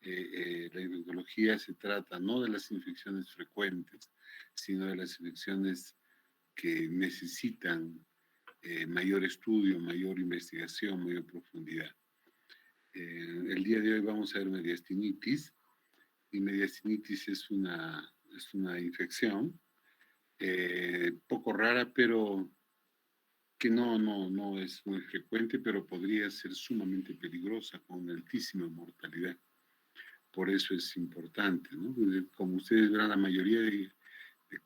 la iridología se trata no de las infecciones frecuentes, sino de las infecciones que necesitan mayor estudio, mayor investigación, mayor profundidad. El día de hoy vamos a ver mediastinitis, y mediastinitis es una infección poco rara, pero que no es muy frecuente, pero podría ser sumamente peligrosa, con una altísima mortalidad. Por eso es importante, ¿no? Como ustedes verán, la mayoría de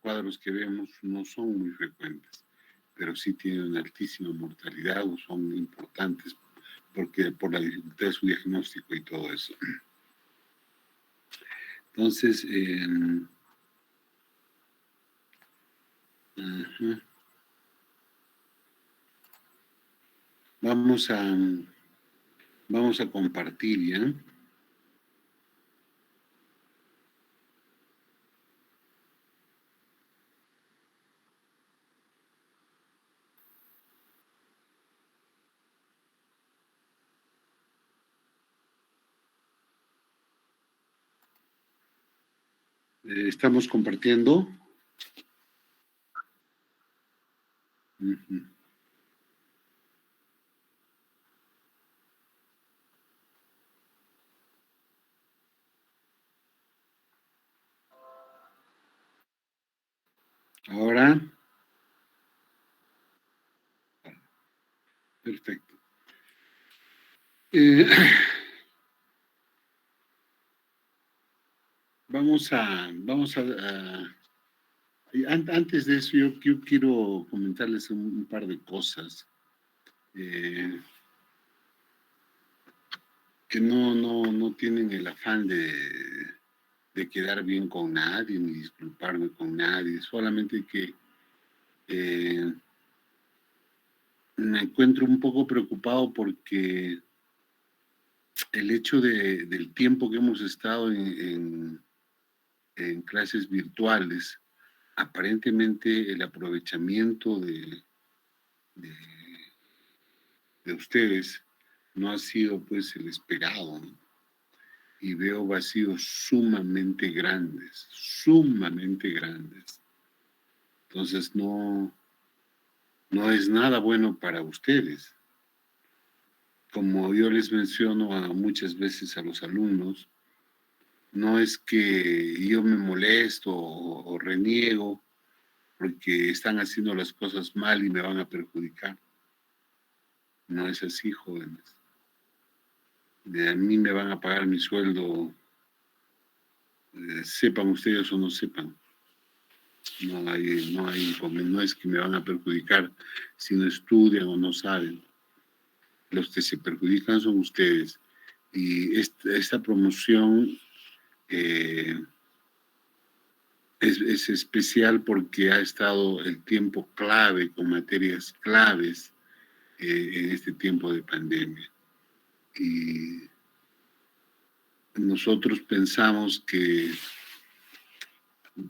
cuadros que vemos no son muy frecuentes, pero sí tienen una altísima mortalidad o son importantes porque por la dificultad de su diagnóstico y todo eso. Entonces, vamos a compartir ya. Estamos compartiendo. Ahora. Perfecto. Antes de eso, yo quiero comentarles un par de cosas que no tienen el afán de quedar bien con nadie, ni disculparme con nadie, solamente que me encuentro un poco preocupado porque el hecho del tiempo que hemos estado en clases virtuales, aparentemente el aprovechamiento de ustedes no ha sido pues el esperado, ¿no? Y veo vacíos sumamente grandes, sumamente grandes. Entonces no es nada bueno para ustedes. Como yo les menciono muchas veces a los alumnos, no es que yo me molesto o reniego porque están haciendo las cosas mal y me van a perjudicar. No es así, jóvenes. De a mí me van a pagar mi sueldo, sepan ustedes o no sepan. No es que me van a perjudicar si no estudian o no saben. Los que se perjudican son ustedes. Y esta promoción es especial porque ha estado el tiempo clave, con materias claves en este tiempo de pandemia. Y nosotros pensamos que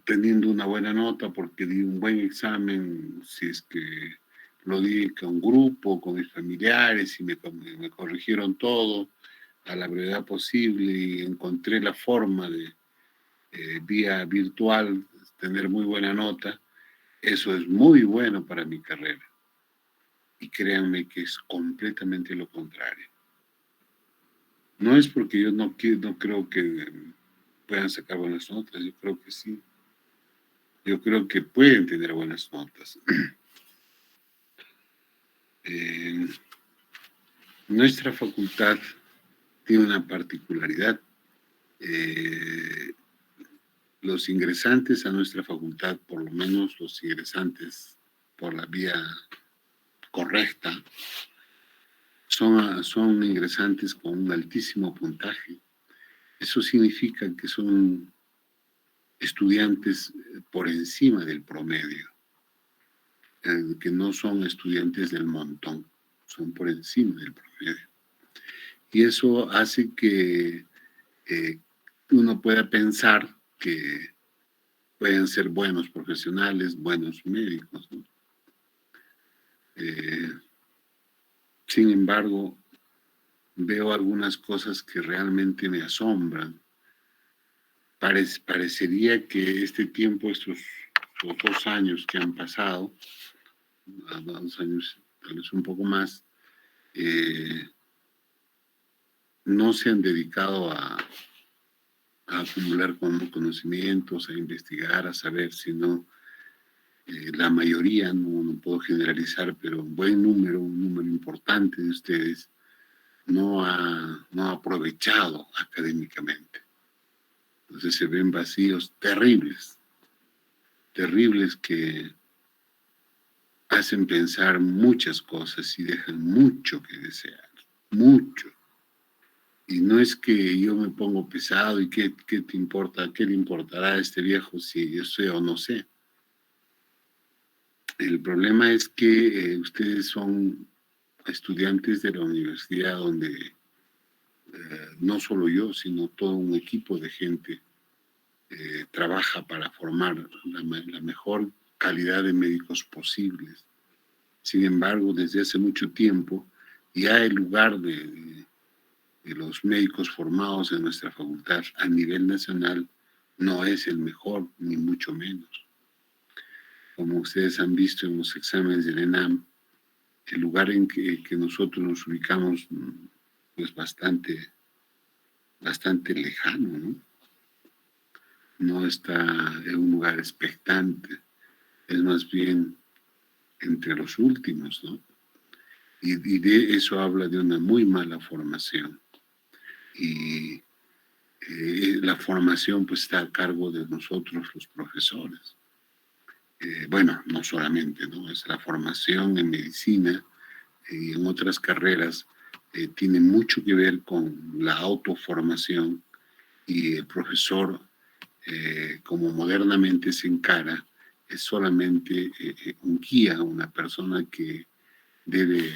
teniendo una buena nota, porque di un buen examen, si es que lo di con grupo, con mis familiares, y me corrigieron todo a la brevedad posible, y encontré la forma de vía virtual tener muy buena nota. Eso es muy bueno para mi carrera. Y créanme que es completamente lo contrario. No es porque yo no creo que puedan sacar buenas notas, yo creo que sí. Yo creo que pueden tener buenas notas. Nuestra facultad tiene una particularidad. Los ingresantes a nuestra facultad, por lo menos los ingresantes por la vía correcta, son ingresantes con un altísimo puntaje. Eso significa que son estudiantes por encima del promedio, que no son estudiantes del montón, son por encima del promedio. Y eso hace que uno pueda pensar que pueden ser buenos profesionales, buenos médicos, ¿no? Sin embargo, veo algunas cosas que realmente me asombran. Parecería que este tiempo, estos 2 años que han pasado, 2 años, tal vez un poco más, no se han dedicado a acumular conocimientos, a investigar, a saber, sino la mayoría, no puedo generalizar, pero un número importante de ustedes no ha aprovechado académicamente. Entonces se ven vacíos terribles, terribles que hacen pensar muchas cosas y dejan mucho que desear, mucho. Y no es que yo me pongo pesado y qué te importa, qué le importará a este viejo si yo sé o no sé. El problema es que ustedes son estudiantes de la universidad donde no solo yo, sino todo un equipo de gente trabaja para formar la mejor calidad de médicos posibles. Sin embargo, desde hace mucho tiempo, ya el lugar de los médicos formados en nuestra facultad a nivel nacional no es el mejor, ni mucho menos. Como ustedes han visto en los exámenes del ENAM, el lugar en que nosotros nos ubicamos es bastante lejano, ¿no? No está en un lugar expectante, es más bien entre los últimos, ¿no? Y de eso habla de una muy mala formación. Y la formación pues está a cargo de nosotros los profesores. Bueno, no solamente, ¿no? Es la formación en medicina y en otras carreras tiene mucho que ver con la autoformación y el profesor, como modernamente se encara, es solamente un guía, una persona que debe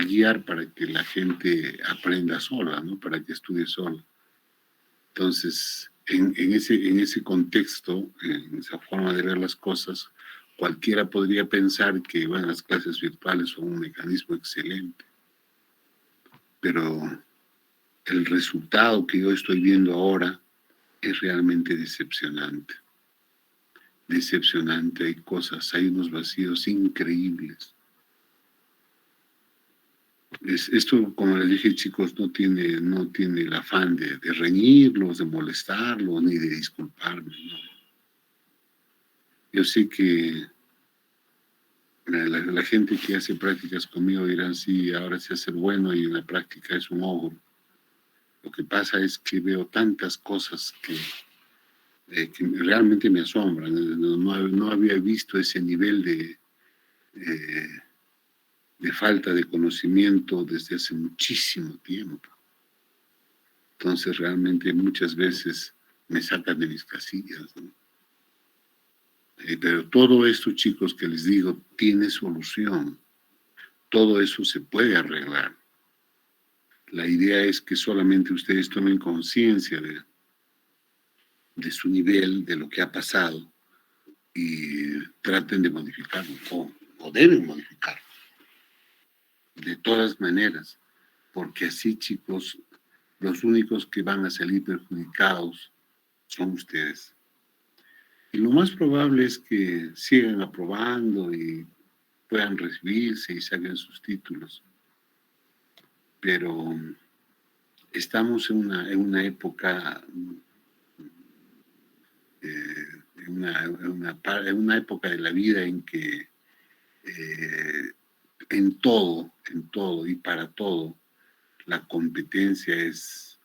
guiar para que la gente aprenda sola, ¿no? Para que estudie sola. Entonces, en ese contexto, en esa forma de ver las cosas, cualquiera podría pensar que, bueno, las clases virtuales son un mecanismo excelente, pero el resultado que yo estoy viendo ahora es realmente decepcionante. Decepcionante, hay cosas, hay unos vacíos increíbles. Esto, como les dije, chicos, no tiene el afán de reñirlos, de molestarlos, ni de disculparme, ¿no? Yo sé que la gente que hace prácticas conmigo dirán, sí, ahora se hace bueno y en la práctica es un ogro. Lo que pasa es que veo tantas cosas que realmente me asombran. No había visto ese nivel de falta de conocimiento desde hace muchísimo tiempo. Entonces realmente muchas veces me sacan de mis casillas, ¿no? Pero todo esto, chicos, que les digo, tiene solución. Todo eso se puede arreglar. La idea es que solamente ustedes tomen conciencia de su nivel, de lo que ha pasado, y traten de modificarlo, o deben modificarlo, de todas maneras, porque así, chicos, los únicos que van a salir perjudicados son ustedes. Y lo más probable es que sigan aprobando y puedan recibirse y saquen sus títulos. Pero estamos en una época, en una época de la vida en que en todo y para todo, la competencia es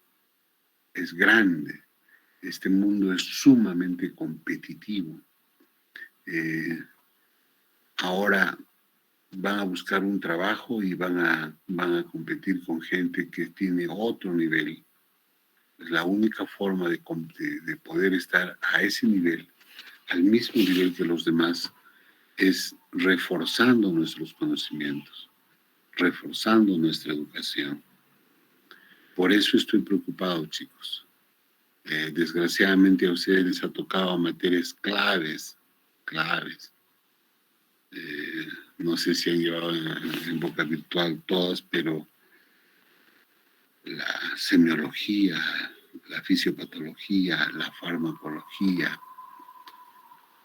grande. Este mundo es sumamente competitivo. Ahora van a buscar un trabajo y van a competir con gente que tiene otro nivel. La única forma de poder estar a ese nivel, al mismo nivel que los demás, es reforzando nuestros conocimientos, reforzando nuestra educación. Por eso estoy preocupado, chicos. Desgraciadamente a ustedes les ha tocado materias claves. No sé si han llevado en Boca Virtual todas, pero la semiología, la fisiopatología, la farmacología,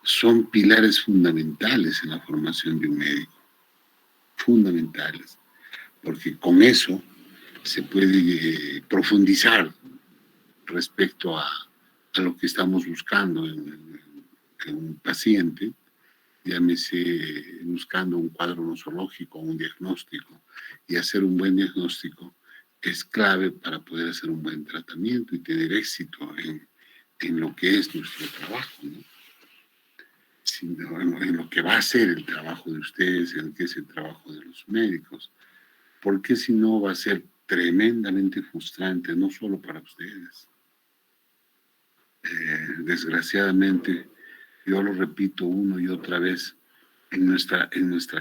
son pilares fundamentales en la formación de un médico, fundamentales, porque con eso se puede profundizar respecto a lo que estamos buscando en un paciente, llámese buscando un cuadro nosológico, un diagnóstico, y hacer un buen diagnóstico es clave para poder hacer un buen tratamiento y tener éxito en lo que es nuestro trabajo, ¿no? En lo que va a ser el trabajo de ustedes, en lo que es el trabajo de los médicos, porque si no va a ser tremendamente frustrante, no solo para ustedes. Desgraciadamente, yo lo repito una y otra vez, en nuestra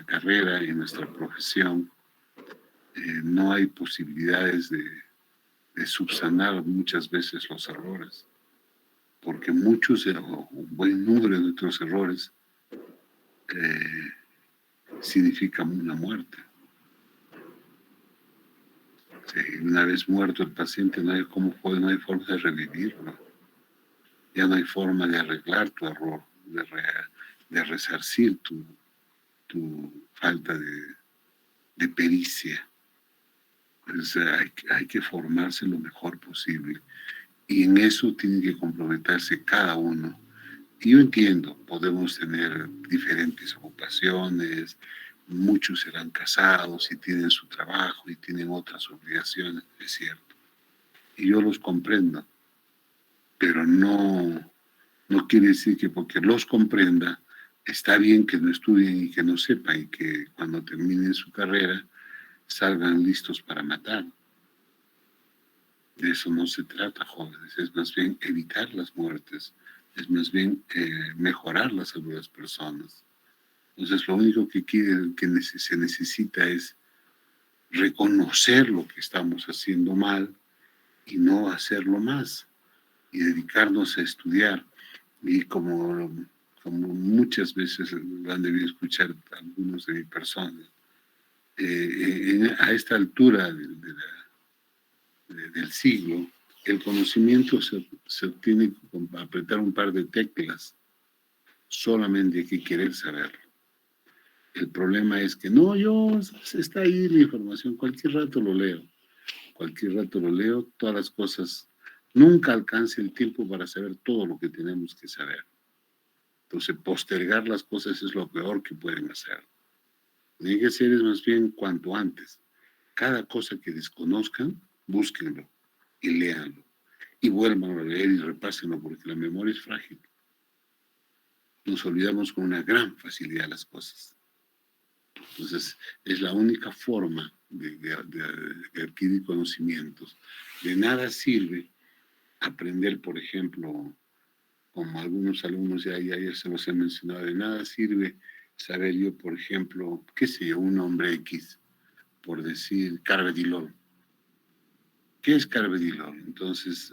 carrera, en nuestra profesión, no hay posibilidades de subsanar muchas veces los errores, porque muchos, un buen número de nuestros errores significan una muerte. Una vez muerto el paciente, no hay forma de revivirlo. Ya no hay forma de arreglar tu error, de resarcir tu falta de pericia. Pues hay que formarse lo mejor posible. Y en eso tiene que comprometerse cada uno. Y yo entiendo, podemos tener diferentes ocupaciones, muchos serán casados y tienen su trabajo y tienen otras obligaciones, es cierto. Y yo los comprendo, pero no quiere decir que porque los comprenda, está bien que no estudien y que no sepan y que cuando terminen su carrera salgan listos para matar. De eso no se trata, jóvenes, es más bien evitar las muertes, es más bien mejorar la salud de las personas. Entonces, lo único que se necesita es reconocer lo que estamos haciendo mal y no hacerlo más, y dedicarnos a estudiar. Y como muchas veces lo han debido escuchar algunos de mis personas, a esta altura del siglo, el conocimiento se obtiene con apretar un par de teclas, solamente hay que querer saberlo. El problema es que no, está ahí la información, cualquier rato lo leo, todas las cosas, nunca alcance el tiempo para saber todo lo que tenemos que saber. Entonces, postergar las cosas es lo peor que pueden hacer. Tiene que ser es más bien cuanto antes. Cada cosa que desconozcan, búsquenlo y léanlo. Y vuelvan a leer y repásenlo, porque la memoria es frágil. Nos olvidamos con una gran facilidad las cosas. Entonces, es la única forma de adquirir conocimientos. De nada sirve aprender, por ejemplo, como algunos alumnos ya se los he mencionado, de nada sirve saber yo, por ejemplo, qué sé yo, un nombre X, por decir carvedilol. ¿Qué es carvedilol? Entonces,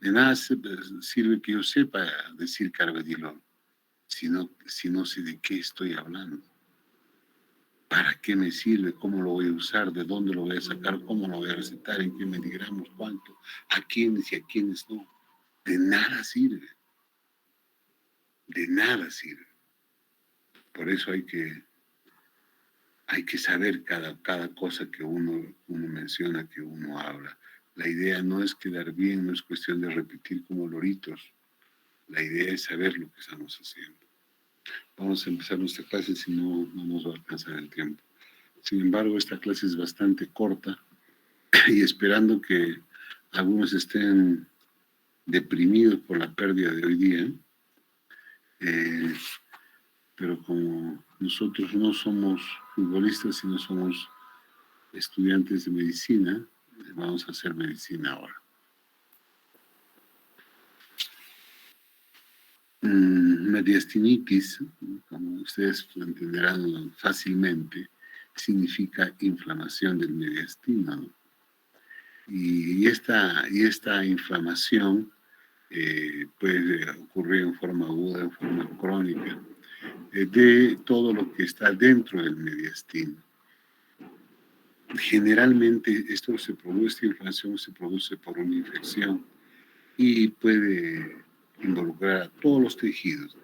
de nada sirve que yo sepa decir carvedilol, si no sé de qué estoy hablando. ¿Para qué me sirve? ¿Cómo lo voy a usar? ¿De dónde lo voy a sacar? ¿Cómo lo voy a recetar? ¿En qué miligramos? ¿Cuánto? ¿A quiénes y a quiénes no? De nada sirve. De nada sirve. Por eso hay que saber cada cosa que uno menciona, que uno habla. La idea no es quedar bien, no es cuestión de repetir como loritos. La idea es saber lo que estamos haciendo. Vamos a empezar nuestra clase, si no nos va a alcanzar el tiempo. Sin embargo, esta clase es bastante corta y esperando que algunos estén deprimidos por la pérdida de hoy día, pero como nosotros no somos futbolistas, sino somos estudiantes de medicina, vamos a hacer medicina ahora. Mediastinitis, como ustedes lo entenderán fácilmente, significa inflamación del mediastino, ¿no? Y esta inflamación puede ocurrir en forma aguda, en forma crónica, de todo lo que está dentro del mediastino. Generalmente esta inflamación se produce por una infección y puede involucrar a todos los tejidos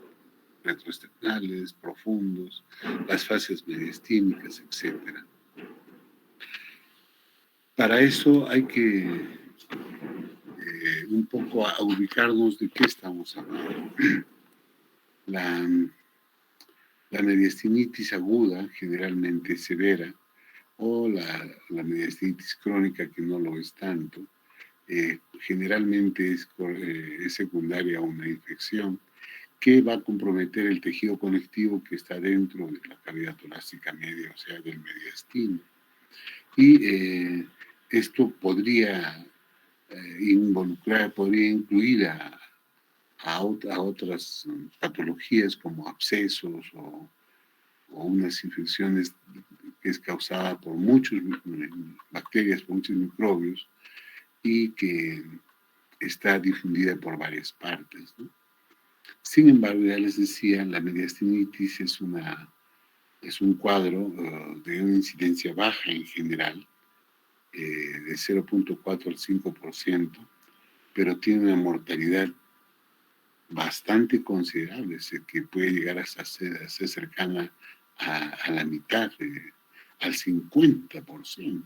retroesternales, profundos, las fascias mediastínicas, etc. Para eso hay que un poco a ubicarnos de qué estamos hablando. La, la mediastinitis aguda, generalmente severa, o la mediastinitis crónica, que no lo es tanto, generalmente es secundaria a una infección que va a comprometer el tejido conectivo que está dentro de la cavidad torácica media, o sea, del mediastino. Y esto podría podría incluir a otras patologías como abscesos o unas infecciones que es causada por muchas bacterias, por muchos microbios y que está difundida por varias partes, ¿no? Sin embargo, ya les decía, la mediastinitis es un cuadro de una incidencia baja en general, de 0.4 al 5%, pero tiene una mortalidad bastante considerable, que puede llegar hasta ser cercana a la mitad, al 50%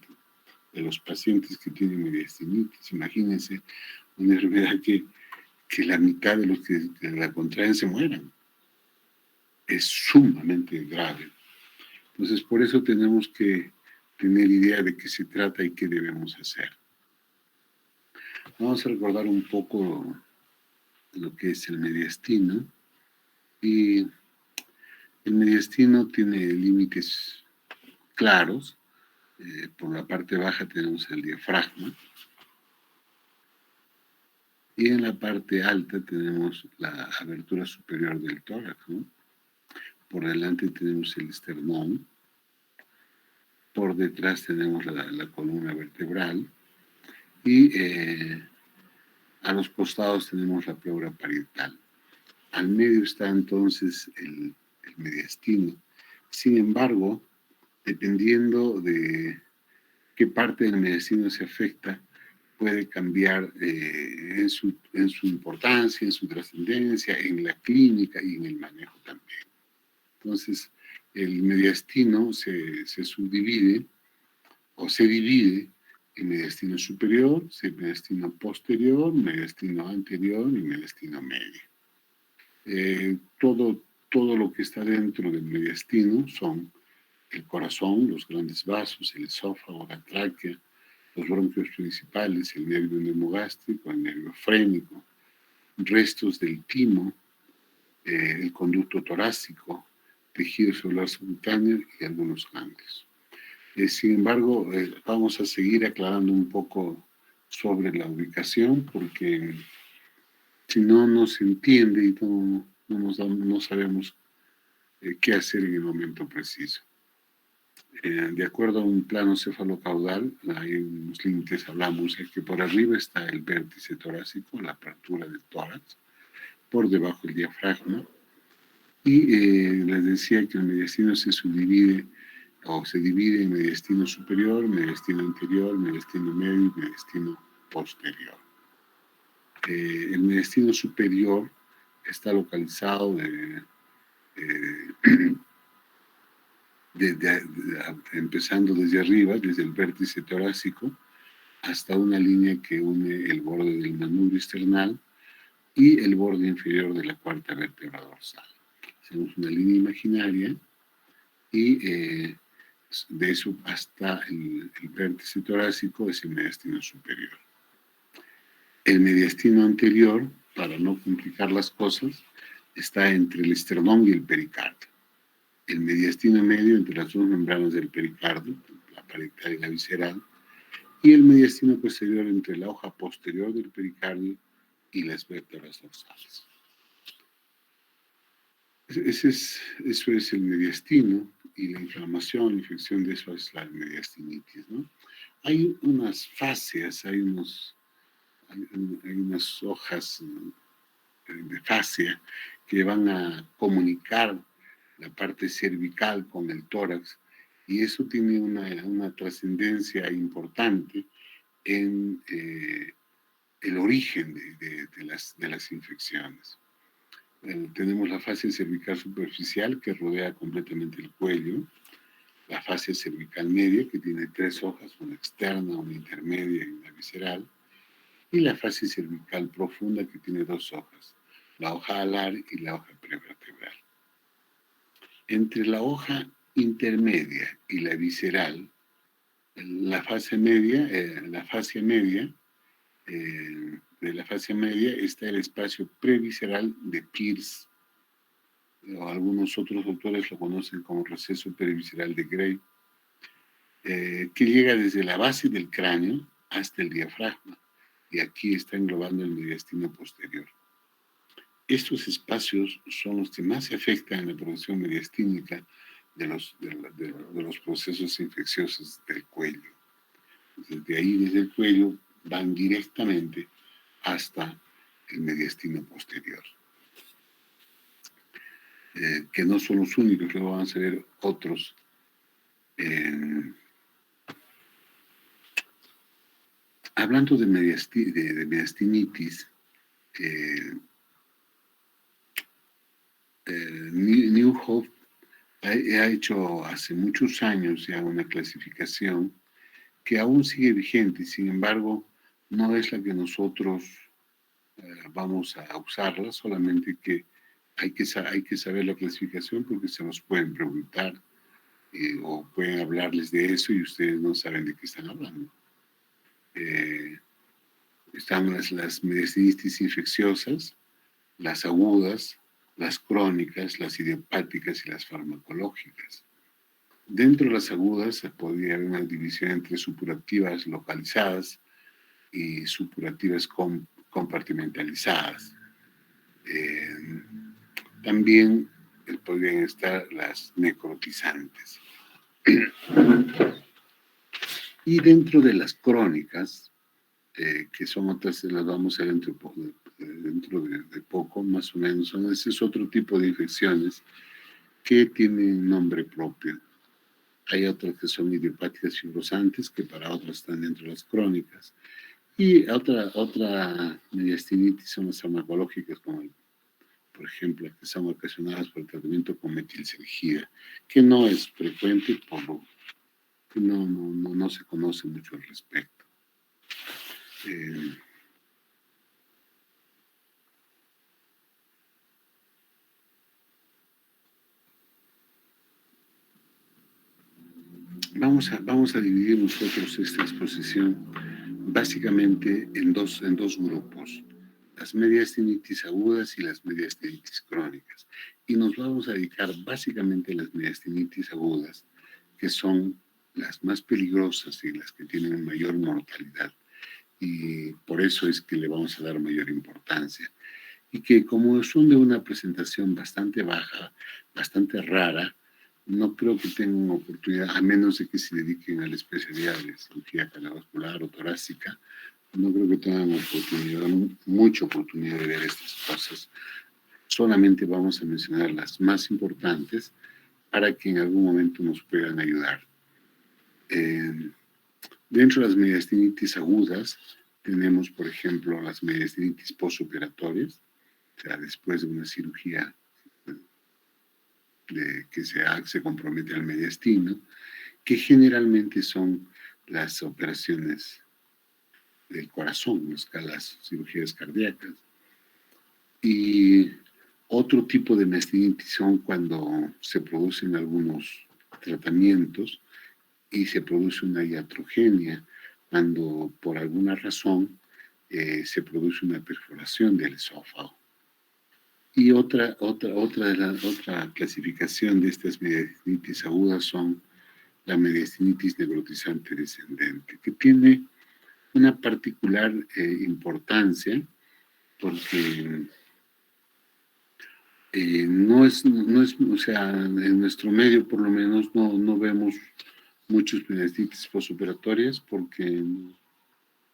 de los pacientes que tienen mediastinitis. Imagínense una enfermedad que la mitad de los que la contraen se mueran. Es sumamente grave. Entonces, por eso tenemos que tener idea de qué se trata y qué debemos hacer. Vamos a recordar un poco lo que es el mediastino. Y el mediastino tiene límites claros. Por la parte baja tenemos el diafragma. Y en la parte alta tenemos la abertura superior del tórax, ¿no? Por delante tenemos el esternón. Por detrás tenemos la columna vertebral. Y a los costados tenemos la pleura parietal. Al medio está entonces el mediastino. Sin embargo, dependiendo de qué parte del mediastino se afecta, puede cambiar en su importancia, en su trascendencia, en la clínica y en el manejo también. Entonces, el mediastino se subdivide o se divide en mediastino superior, mediastino posterior, mediastino anterior y mediastino medio. Todo lo que está dentro del mediastino son el corazón, los grandes vasos, el esófago, la tráquea, los bronquios principales, el nervio neumogástrico, el nervio frénico, restos del timo, el conducto torácico, tejido celular subcutáneo y algunos ganglios. Sin embargo, vamos a seguir aclarando un poco sobre la ubicación, porque si no, no se entiende y no sabemos qué hacer en el momento preciso. De acuerdo a un plano cefalocaudal, hay unos límites, hablamos de que por arriba está el vértice torácico, la apertura del tórax, por debajo el diafragma, y les decía que el mediastino se subdivide o se divide en mediastino superior, mediastino anterior, mediastino medio y mediastino posterior. El mediastino superior está localizado empezando desde arriba, desde el vértice torácico, hasta una línea que une el borde del manubrio esternal y el borde inferior de la cuarta vértebra dorsal. Hacemos una línea imaginaria y de eso hasta el vértice torácico es el mediastino superior. El mediastino anterior, para no complicar las cosas, está entre el esternón y el pericardio. El mediastino medio entre las dos membranas del pericardio, la parietal y la visceral, y el mediastino posterior entre la hoja posterior del pericardio y las vértebras dorsales. Eso es el mediastino, y la inflamación, la infección de eso es la mediastinitis, ¿no? Hay unas fascias, hay unas hojas de fascia que van a comunicar la parte cervical con el tórax Y eso tiene una trascendencia importante en el origen de las infecciones. Tenemos la fascia cervical superficial que rodea completamente el cuello, la fascia cervical media que tiene 3 hojas, una externa, una intermedia y una visceral, y la fascia cervical profunda que tiene 2 hojas, la hoja alar y la hoja prevertebral. Entre la hoja intermedia y la visceral, la fascia media, de la fascia media está el espacio previsceral de Pierce, o algunos otros autores lo conocen como receso previsceral de Gray, que llega desde la base del cráneo hasta el diafragma, y aquí está englobando el mediastino posterior. Estos espacios son los que más afectan en la producción mediastínica de los procesos infecciosos del cuello. Desde ahí, desde el cuello, van directamente hasta el mediastino posterior. Que no son los únicos, luego vamos a ver otros. Hablando de mediastinitis, Newhoff ha hecho hace muchos años ya una clasificación que aún sigue vigente, sin embargo, no es la que nosotros vamos a usarla, solamente que hay que saber la clasificación porque se nos pueden preguntar o pueden hablarles de eso y ustedes no saben de qué están hablando. Están las mediastinitis infecciosas, las agudas, las crónicas, las idiopáticas y las farmacológicas. Dentro de las agudas podría haber una división entre supurativas localizadas y supurativas compartimentalizadas. También podrían estar las necrotizantes. Y dentro de las crónicas, que son otras, las vamos a ver dentro de poco, más o menos, ese es otro tipo de infecciones que tienen nombre propio. Hay otras que son idiopáticas fibrosantes, que para otras están dentro de las crónicas. Y otra mediastinitis son las farmacológicas, como por ejemplo, que son ocasionadas por el tratamiento con metilsergida, que no es frecuente, por lo que no se conoce mucho al respecto. Vamos a dividir nosotros esta exposición básicamente en dos grupos, las mediastinitis agudas y las mediastinitis crónicas. Y nos vamos a dedicar básicamente a las mediastinitis agudas, que son las más peligrosas y las que tienen mayor mortalidad. Y por eso es que le vamos a dar mayor importancia. Y que como son de una presentación bastante baja, bastante rara, no creo que tengan oportunidad, a menos de que se dediquen a la especialidad de cirugía cardiovascular o torácica, no creo que tengan mucha oportunidad de ver estas cosas. Solamente vamos a mencionar las más importantes para que en algún momento nos puedan ayudar. Dentro de las mediastinitis agudas, tenemos, por ejemplo, las mediastinitis postoperatorias, o sea, después de una cirugía que se compromete al mediastino, que generalmente son las operaciones del corazón, las cirugías cardíacas. Y otro tipo de mediastinitis son cuando se producen algunos tratamientos y se produce una iatrogenia, cuando por alguna razón se produce una perforación del esófago. Y otra clasificación de estas mediastinitis agudas son la mediastinitis necrotizante descendente, que tiene una particular importancia porque o sea, en nuestro medio por lo menos no vemos muchos mediastinitis postoperatorias porque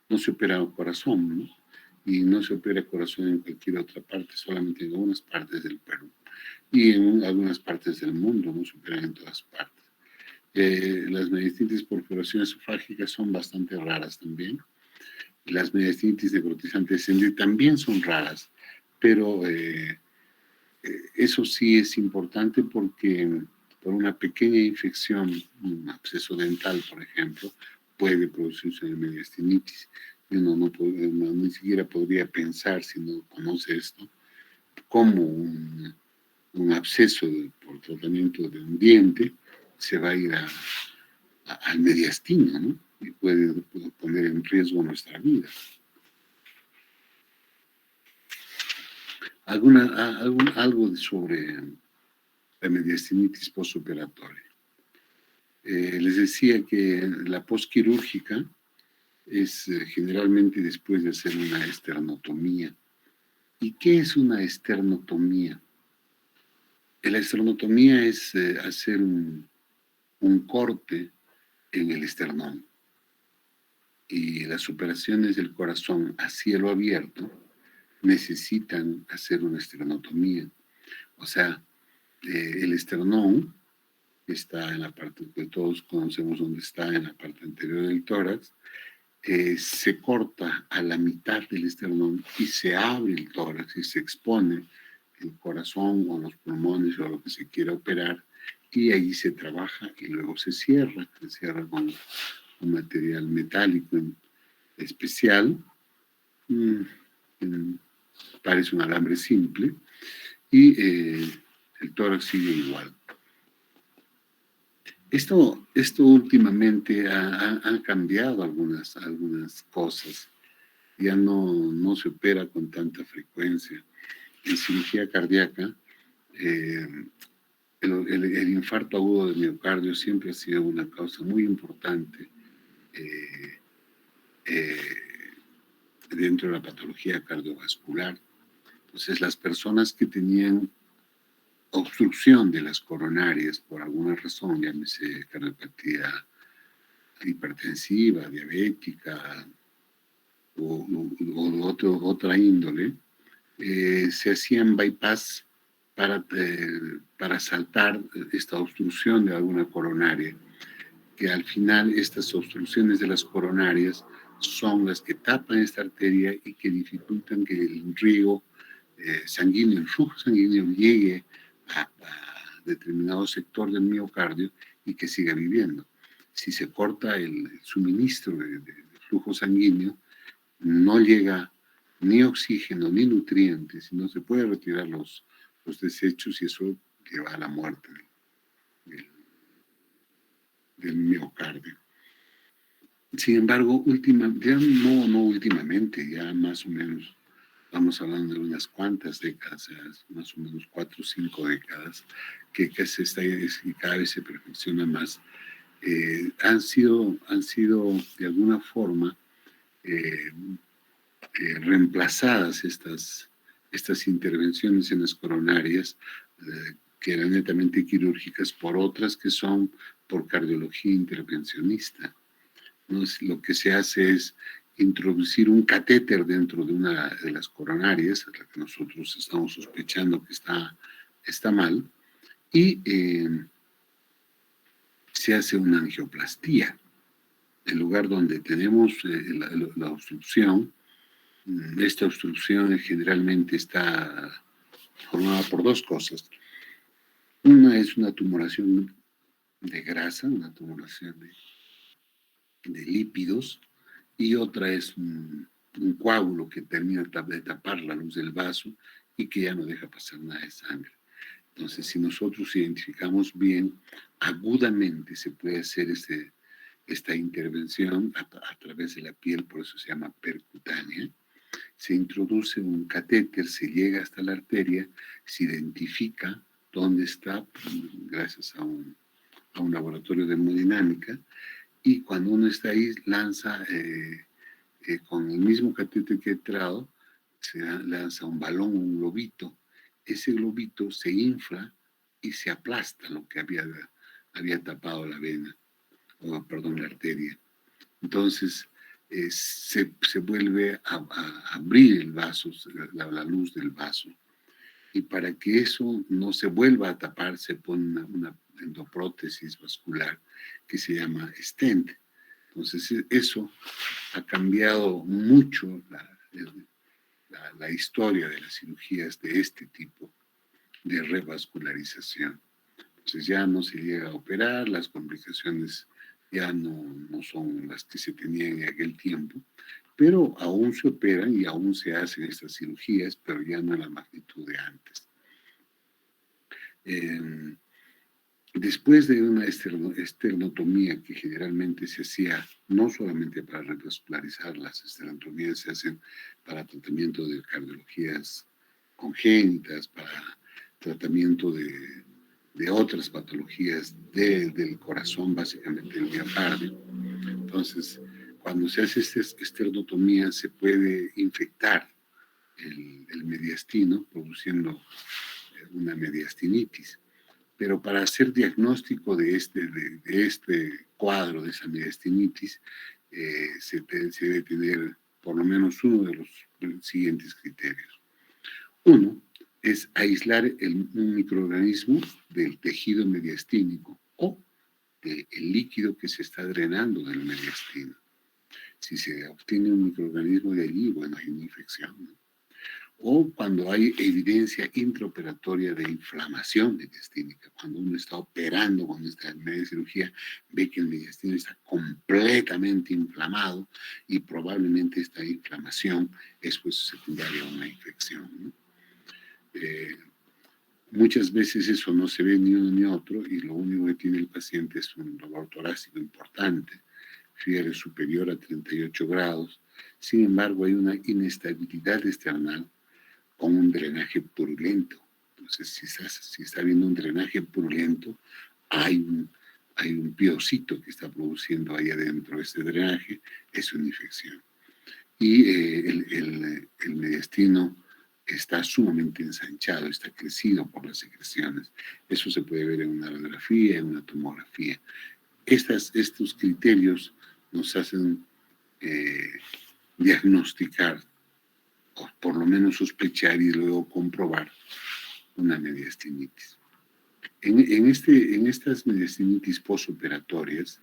no se opera el corazón, ¿no? Y no se opera el corazón en cualquier otra parte, solamente en algunas partes del Perú. Y en algunas partes del mundo, no se operan en todas partes. Las mediastinitis por perforación esofágica son bastante raras también. Las mediastinitis necrotizantes también son raras, pero eso sí es importante porque por una pequeña infección, un absceso dental, por ejemplo, puede producirse una mediastinitis. Uno ni siquiera podría pensar, si no conoce esto, cómo un absceso por tratamiento de un diente se va a ir al mediastino, ¿no? Y puede poner en riesgo nuestra vida. Algo sobre la mediastinitis postoperatoria. Les decía que la postquirúrgica es generalmente después de hacer una esternotomía. ¿Y qué es una esternotomía? La esternotomía es hacer un corte en el esternón. Y las operaciones del corazón a cielo abierto necesitan hacer una esternotomía. O sea, el esternón está en la parte que todos conocemos donde está, en la parte anterior del tórax, se corta a la mitad del esternón y se abre el tórax y se expone el corazón o los pulmones o lo que se quiera operar, y ahí se trabaja y luego se cierra con un material metálico especial, parece un alambre simple, y el tórax sigue igual. Esto últimamente ha cambiado algunas cosas. Ya no se opera con tanta frecuencia. En cirugía cardíaca, el infarto agudo de miocardio siempre ha sido una causa muy importante dentro de la patología cardiovascular. Entonces, las personas que tenían obstrucción de las coronarias por alguna razón, llámese cardiopatía hipertensiva, diabética o otra índole, se hacían bypass para saltar esta obstrucción de alguna coronaria, que al final estas obstrucciones de las coronarias son las que tapan esta arteria y que dificultan que el riego sanguíneo, el flujo sanguíneo llegue a determinado sector del miocardio y que siga viviendo. Si se corta el suministro de flujo sanguíneo, no llega ni oxígeno ni nutrientes, y no se puede retirar los desechos, y eso lleva a la muerte del miocardio. Sin embargo, no últimamente, ya más o menos, estamos hablando de unas cuantas décadas, más o menos 4 o 5 décadas, que cada vez se perfecciona más. Han sido de alguna forma reemplazadas estas intervenciones en las coronarias, que eran netamente quirúrgicas, por otras que son por cardiología intervencionista. ¿No? Lo que se hace es introducir un catéter dentro de una de las coronarias, a la que nosotros estamos sospechando que está mal, y se hace una angioplastía. El lugar donde tenemos la obstrucción, esta obstrucción generalmente está formada por dos cosas. Una es una tumoración de grasa, una tumoración de lípidos, y otra es un coágulo que termina de tapar la luz del vaso y que ya no deja pasar nada de sangre. Entonces, si nosotros identificamos bien, agudamente se puede hacer esta intervención a través de la piel, por eso se llama percutánea. Se introduce un catéter, se llega hasta la arteria, se identifica dónde está, gracias a un laboratorio de hemodinámica, y cuando uno está ahí lanza con el mismo catéter que ha entrado, se lanza un balón, un globito. Ese globito se infla y se aplasta lo que había tapado la vena, la arteria. Entonces se vuelve a abrir el vaso, la luz del vaso. Y para que eso no se vuelva a tapar, se pone una endoprótesis vascular que se llama stent. Entonces, eso ha cambiado mucho la historia de las cirugías de este tipo de revascularización. Entonces ya no se llega a operar, las complicaciones ya no son las que se tenían en aquel tiempo, pero aún se operan y aún se hacen estas cirugías, pero ya no en la magnitud de antes. Después de una esternotomía que generalmente se hacía no solamente para revascularizar, las esternotomías se hacen para tratamiento de cardiologías congénitas, para tratamiento de otras patologías del corazón, básicamente el miocardio. Entonces, cuando se hace esta esternotomía se puede infectar el mediastino, produciendo una mediastinitis. Pero para hacer diagnóstico de este cuadro, de esa mediastinitis, se debe tener por lo menos uno de los siguientes criterios. Uno es aislar un microorganismo del tejido mediastínico o del líquido que se está drenando del mediastino. Si se obtiene un microorganismo de allí, bueno, hay una infección, ¿no? O cuando hay evidencia intraoperatoria de inflamación mediastínica, cuando uno está operando, cuando está en medio de cirugía, ve que el mediastino está completamente inflamado y probablemente esta inflamación es pues secundaria a una infección, ¿no? Muchas veces eso no se ve ni uno ni otro y lo único que tiene el paciente es un dolor torácico importante, fiebre superior a 38 grados. Sin embargo, hay una inestabilidad external con un drenaje purulento. Entonces, si está habiendo un drenaje purulento, hay un piocito que está produciendo ahí adentro. Ese drenaje es una infección. Y el mediastino está sumamente ensanchado, está crecido por las secreciones. Eso se puede ver en una radiografía, en una tomografía. Estos criterios nos hacen diagnosticar, o por lo menos sospechar y luego comprobar una mediastinitis. En estas mediastinitis postoperatorias,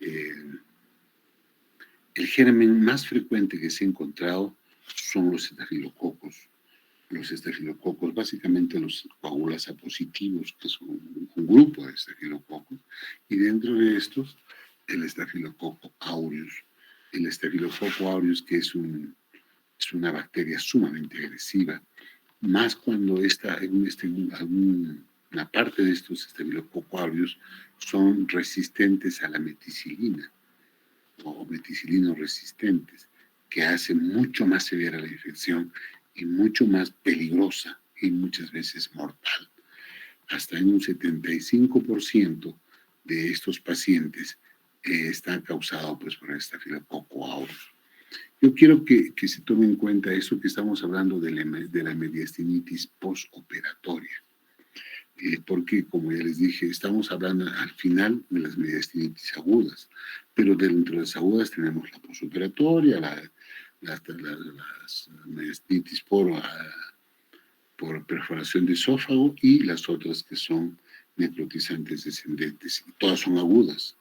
el germen más frecuente que se ha encontrado son los estafilococos. Los estafilococos, básicamente los coagulas apositivos, que son un grupo de estafilococos, y dentro de estos, el estafilococo aureus. El estafilococo aureus, que es una bacteria sumamente agresiva, más cuando una parte de estos estafilococo aureus son resistentes a la meticilina o meticilinos resistentes, que hace mucho más severa la infección y mucho más peligrosa y muchas veces mortal. Hasta en un 75% de estos pacientes está causado pues, por estafilococo aureus. Yo quiero que se tome en cuenta eso que estamos hablando de la mediastinitis postoperatoria. Porque, como ya les dije, estamos hablando al final de las mediastinitis agudas, pero dentro de las agudas tenemos la postoperatoria, las mediastinitis por perforación de esófago y las otras que son necrotizantes descendentes. Y todas son agudas,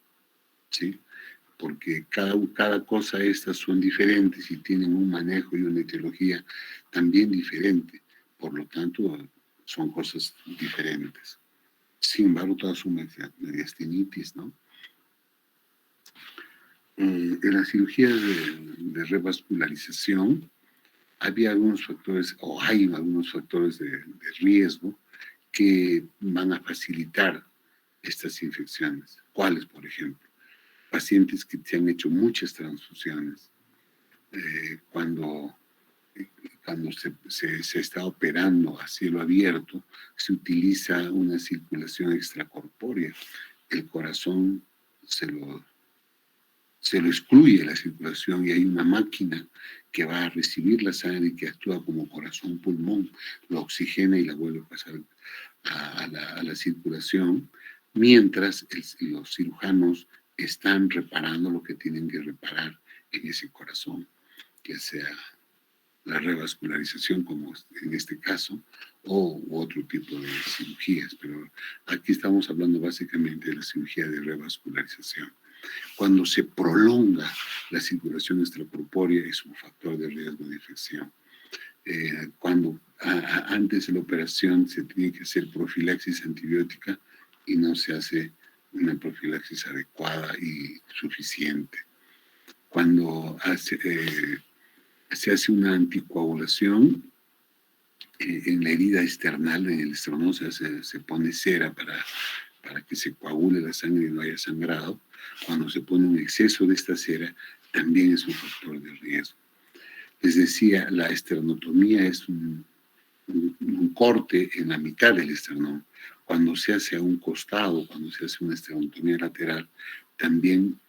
¿sí? Porque cada cosa de estas son diferentes y tienen un manejo y una etiología también diferente. Por lo tanto, son cosas diferentes. Sin embargo, todas son mediastinitis, ¿no? En la cirugía de revascularización había algunos factores, o hay algunos factores de riesgo que van a facilitar estas infecciones. ¿Cuáles, por ejemplo? Pacientes que se han hecho muchas transfusiones. Cuando se está operando a cielo abierto, se utiliza una circulación extracorpórea. El corazón se lo excluye de la circulación y hay una máquina que va a recibir la sangre y que actúa como corazón-pulmón, lo oxigena y la vuelve a pasar a la circulación, mientras los cirujanos están reparando lo que tienen que reparar en ese corazón, ya sea la revascularización, como en este caso, o otro tipo de cirugías, pero aquí estamos hablando básicamente de la cirugía de revascularización. Cuando se prolonga la circulación extracorpórea es un factor de riesgo de infección. Cuando antes de la operación se tiene que hacer profilaxis antibiótica y no se hace una profilaxis adecuada y suficiente. Cuando se hace una anticoagulación en la herida external, en el esternón, se pone cera para que se coagule la sangre y no haya sangrado. Cuando se pone un exceso de esta cera, también es un factor de riesgo. Les decía, la esternotomía es un corte en la mitad del esternón. Cuando se hace a un costado, cuando se hace una esternotomía lateral, también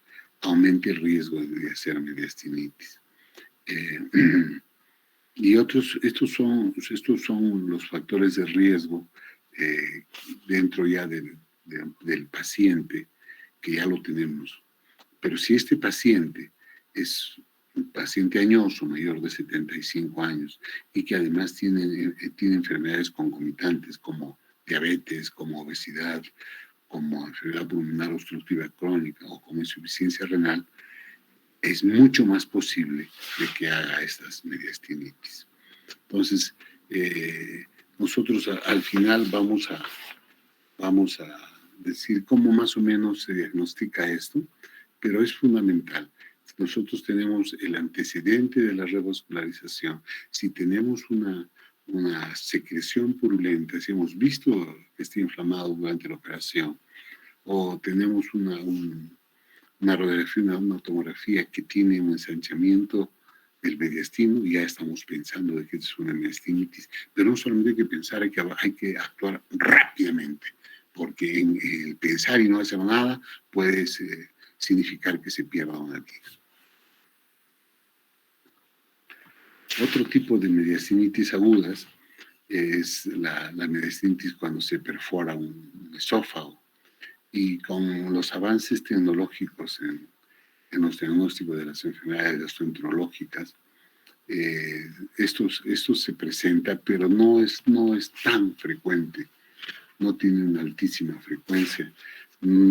aumenta el riesgo de hacer mediastinitis. Y estos son los factores de riesgo dentro ya del paciente, que ya lo tenemos. Pero si este paciente es un paciente añoso, mayor de 75 años, y que además tiene enfermedades concomitantes como diabetes, como obesidad, como enfermedad pulmonar obstructiva crónica o como insuficiencia renal, es mucho más posible de que haga estas mediastinitis. Entonces, nosotros al final vamos a decir cómo más o menos se diagnostica esto, pero es fundamental. Si nosotros tenemos el antecedente de la revascularización, si tenemos una secreción purulenta, si hemos visto que está inflamado durante la operación, o tenemos una radiografía, una tomografía que tiene un ensanchamiento del mediastino, ya estamos pensando de que es una mediastinitis. Pero no solamente hay que pensar, hay que actuar rápidamente, porque en el pensar y no hacer nada puede significar que se pierda una vida. Otro tipo de mediastinitis agudas es la mediastinitis cuando se perfora un esófago. Y con los avances tecnológicos en los diagnósticos de las enfermedades gastroenterológicas, esto se presenta, pero no es tan frecuente, no tiene una altísima frecuencia.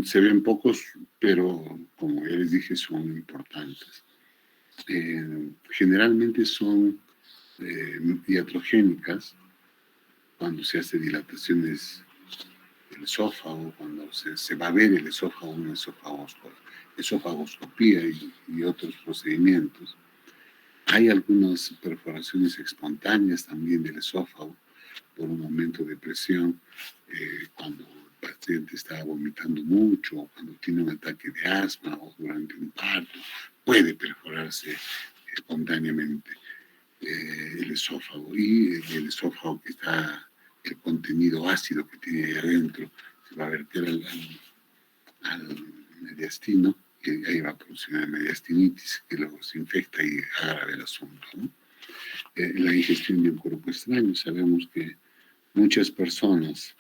Se ven pocos, pero como ya les dije, son importantes. Generalmente son iatrogénicas, cuando se hace dilataciones del esófago, cuando se va a ver el esófago, una esofagoscopía y otros procedimientos. Hay algunas perforaciones espontáneas también del esófago por un aumento de presión, cuando el paciente está vomitando mucho, cuando tiene un ataque de asma o durante un parto, puede perforarse espontáneamente el esófago. Y el esófago, que está, el contenido ácido que tiene ahí adentro, se va a verter al mediastino, y ahí va a producir una mediastinitis que luego se infecta y agrava el asunto, ¿no? La ingestión de un cuerpo extraño, sabemos que muchas personas,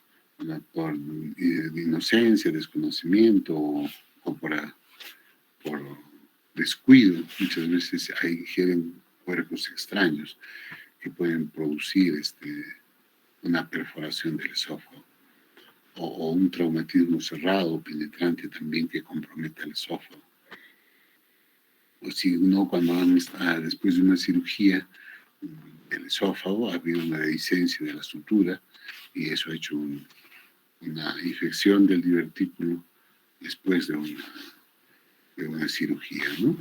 por inocencia, desconocimiento o por descuido, muchas veces ingieren cuerpos extraños que pueden producir una perforación del esófago, o un traumatismo cerrado o penetrante también que comprometa el esófago. O si uno, cuando después de una cirugía del esófago, ha habido una dehiscencia de la sutura y eso ha hecho una infección del divertículo después de una cirugía, ¿no?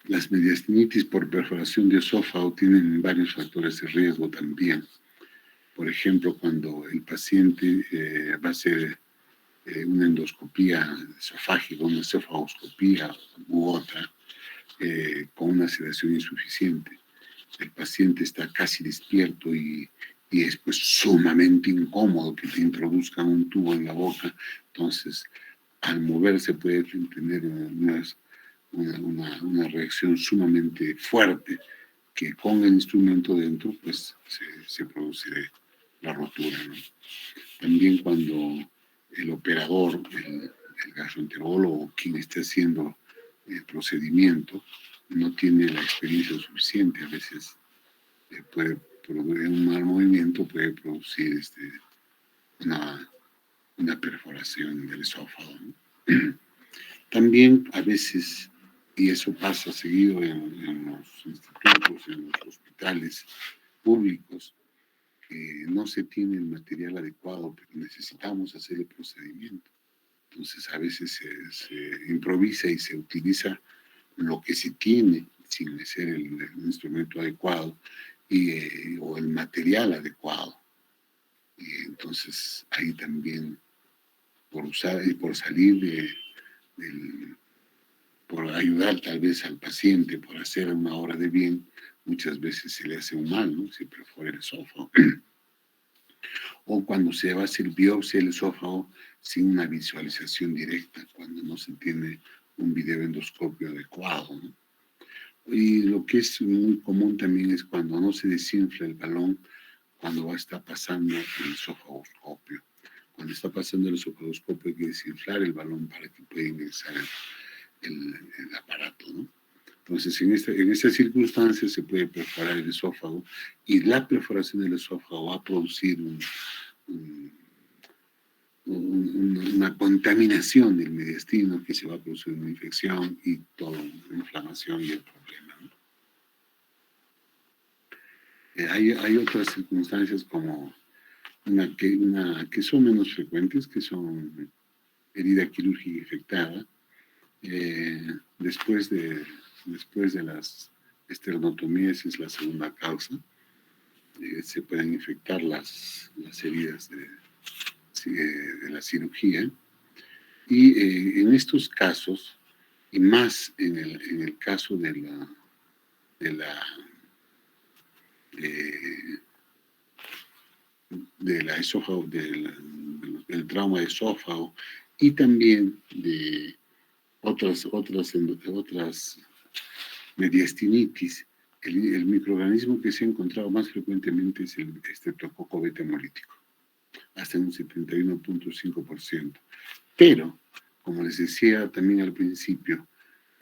Las mediastinitis por perforación de esófago tienen varios factores de riesgo también. Por ejemplo, cuando el paciente va a hacer una endoscopía esofágica, una esofagoscopía u otra, con una sedación insuficiente. El paciente está casi despierto y es pues sumamente incómodo que te introduzcan un tubo en la boca. Entonces, al moverse puede tener una reacción sumamente fuerte, que con el instrumento dentro pues se produce la rotura, ¿no? También cuando el operador, el gastroenterólogo, quien esté haciendo el procedimiento, no tiene la experiencia suficiente. A veces un mal movimiento puede producir una perforación del esófago, ¿no? También a veces, y eso pasa seguido en los institutos, en los hospitales públicos, no se tiene el material adecuado, pero necesitamos hacer el procedimiento. Entonces a veces se improvisa y se utiliza lo que se tiene sin ser el instrumento adecuado o el material adecuado. Y entonces ahí también por salir por ayudar tal vez al paciente, por hacer una obra de bien, muchas veces se le hace un mal, ¿no? Se perfora el esófago. O cuando se va a hacer biopsia del esófago sin una visualización directa, cuando no se tiene un videoendoscopio adecuado, ¿no? Y lo que es muy común también es cuando no se desinfla el balón, cuando va a estar pasando el esofagoscopio. Cuando está pasando el esofagoscopio hay que desinflar el balón para que pueda ingresar el aparato, ¿no? Entonces, en estas circunstancias se puede perforar el esófago y la perforación del esófago va a producir una contaminación del mediastino que se va a producir una infección y toda una inflamación y el problema, ¿no? Hay otras circunstancias como que son menos frecuentes, que son herida quirúrgica infectada. Después de las esternotomías es la segunda causa. Se pueden infectar las heridas de la cirugía. Y en estos casos, y más en el caso del esófago, del trauma de esófago y también de otras mediastinitis, el microorganismo que se ha encontrado más frecuentemente es el estreptococo beta hemolítico, hasta un 71.5%. Pero, como les decía también al principio,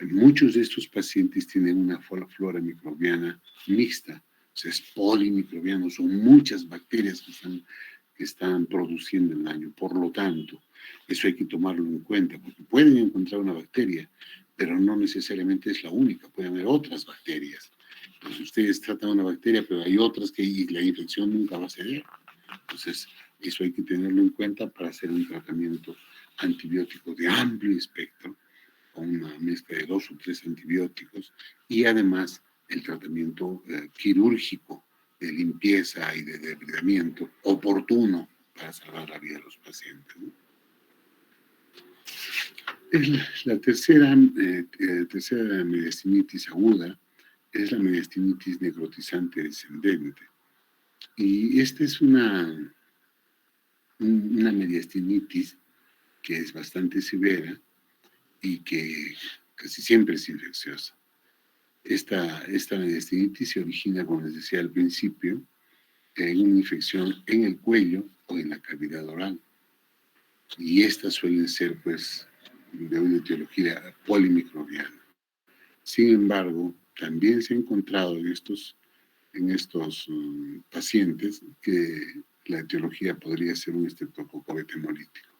muchos de estos pacientes tienen una flora microbiana mixta, o sea, es polimicrobiano, son muchas bacterias que están produciendo el daño. Por lo tanto, eso hay que tomarlo en cuenta, porque pueden encontrar una bacteria, pero no necesariamente es la única, pueden haber otras bacterias. Entonces, ustedes tratan una bacteria, pero hay otras y la infección nunca va a ceder. Entonces, eso hay que tenerlo en cuenta para hacer un tratamiento antibiótico de amplio espectro, con una mezcla de 2 o 3 antibióticos, y además el tratamiento quirúrgico de limpieza y de debridamiento oportuno para salvar la vida de los pacientes, ¿no? La tercera mediastinitis aguda es la mediastinitis necrotizante descendente. Y esta es una mediastinitis que es bastante severa y que casi siempre es infecciosa. Esta mediastinitis se origina, como les decía al principio, en una infección en el cuello o en la cavidad oral. Y estas suelen ser, pues, de una etiología polimicrobiana. Sin embargo, también se ha encontrado en estos pacientes que la etiología podría ser un estreptococo beta hemolítico.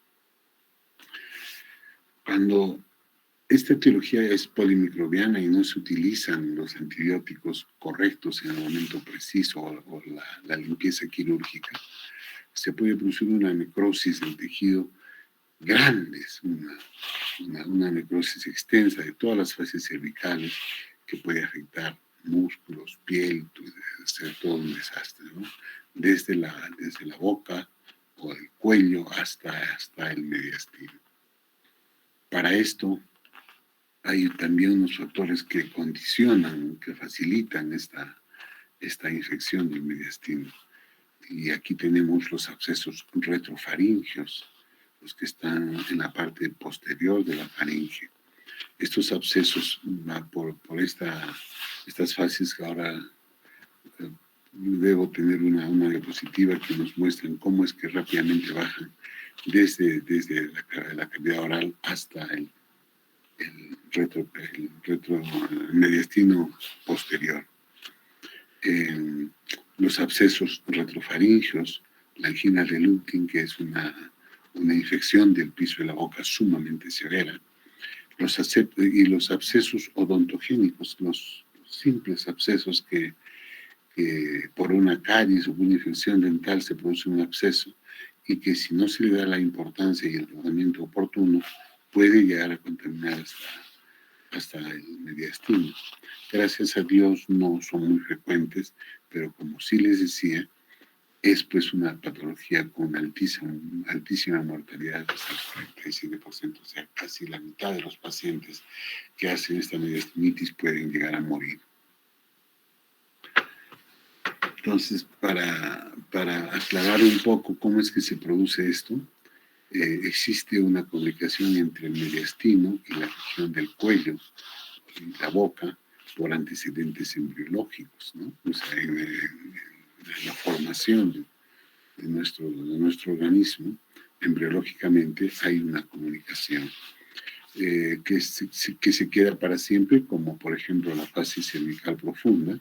Cuando esta etiología es polimicrobiana y no se utilizan los antibióticos correctos en el momento preciso o la limpieza quirúrgica, se puede producir una necrosis del tejido grande, una necrosis extensa de todas las fases cervicales que puede afectar músculos, piel, ser todo un desastre, ¿no? Desde la boca o el cuello hasta el mediastino. Para esto hay también unos factores que condicionan, que facilitan esta infección del mediastino. Y aquí tenemos los abscesos retrofaringeos, los que están en la parte posterior de la faringe. Estos abscesos van por estas fases que ahora debo tener una diapositiva que nos muestra cómo es que rápidamente bajan desde la cavidad oral hasta el mediastino posterior. Los abscesos retrofaringios, la angina de Lumpkin, que es una infección del piso de la boca sumamente severa, y los abscesos odontogénicos, los simples abscesos que por una caries o una infección dental se produce un absceso y que si no se le da la importancia y el tratamiento oportuno puede llegar a contaminar hasta el mediastino. Gracias a Dios no son muy frecuentes, pero como sí les decía, es pues una patología con altísima mortalidad, hasta el 45%, o sea, casi la mitad de los pacientes que hacen esta mediastinitis pueden llegar a morir. Entonces, para aclarar un poco cómo es que se produce esto, existe una comunicación entre el mediastino y la región del cuello y la boca por antecedentes embriológicos, ¿no? O sea, en la formación de nuestro organismo, embriológicamente hay una comunicación que se queda para siempre, como por ejemplo la fase cervical profunda.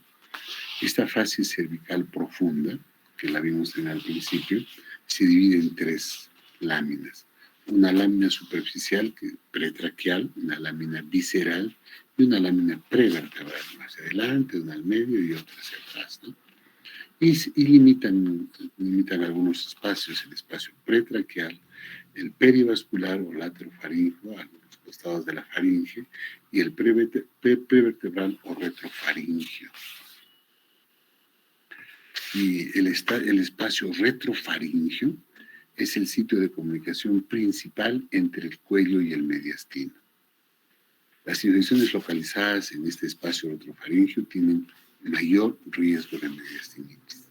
Esta fase cervical profunda, que la vimos al principio, se divide en 3 láminas. Una lámina superficial, pretraqueal, una lámina visceral y una lámina prevertebral, hacia adelante, una al medio y otra hacia atrás, ¿no? Y limitan algunos espacios, el espacio pretraqueal, el perivascular o laterofaríngeo, a los costados de la faringe, y el prevertebral o retrofaríngeo. Y el espacio retrofaríngeo es el sitio de comunicación principal entre el cuello y el mediastino. Las infecciones localizadas en este espacio retrofaríngeo tienen mayor riesgo de mediastinitis.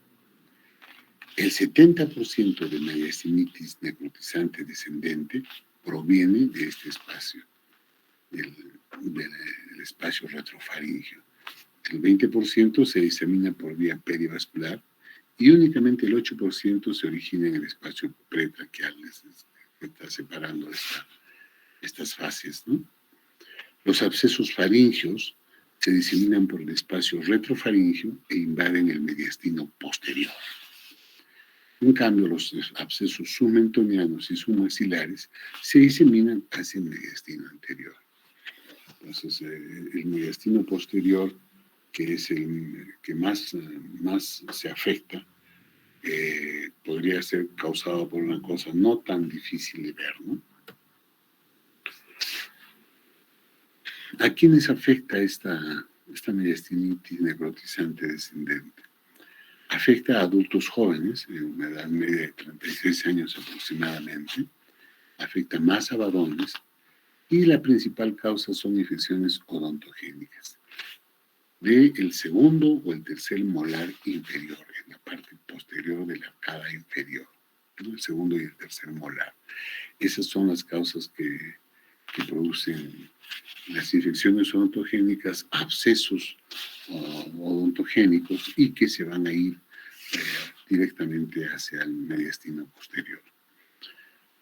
El 70% de mediastinitis necrotizante descendente proviene de este espacio, del espacio retrofaríngeo. El 20% se disemina por vía perivascular y únicamente el 8% se origina en el espacio pretraqueal, que está separando estas fases, ¿no? Los abscesos faringios se diseminan por el espacio retrofaríngeo e invaden el mediastino posterior. En cambio, los abscesos submentonianos y submaxilares se diseminan hacia el mediastino anterior. Entonces, el mediastino posterior, que es el que más se afecta, podría ser causado por una cosa no tan difícil de ver, ¿no? ¿A quiénes afecta esta mediastinitis necrotizante descendente? Afecta a adultos jóvenes, en una edad media de 36 años aproximadamente, afecta más a varones, y la principal causa son infecciones odontogénicas del segundo o el tercer molar inferior, en la parte posterior de la arcada inferior, ¿no? El segundo y el tercer molar. Esas son las causas que producen las infecciones odontogénicas, abscesos odontogénicos, y que se van a ir directamente hacia el mediastino posterior.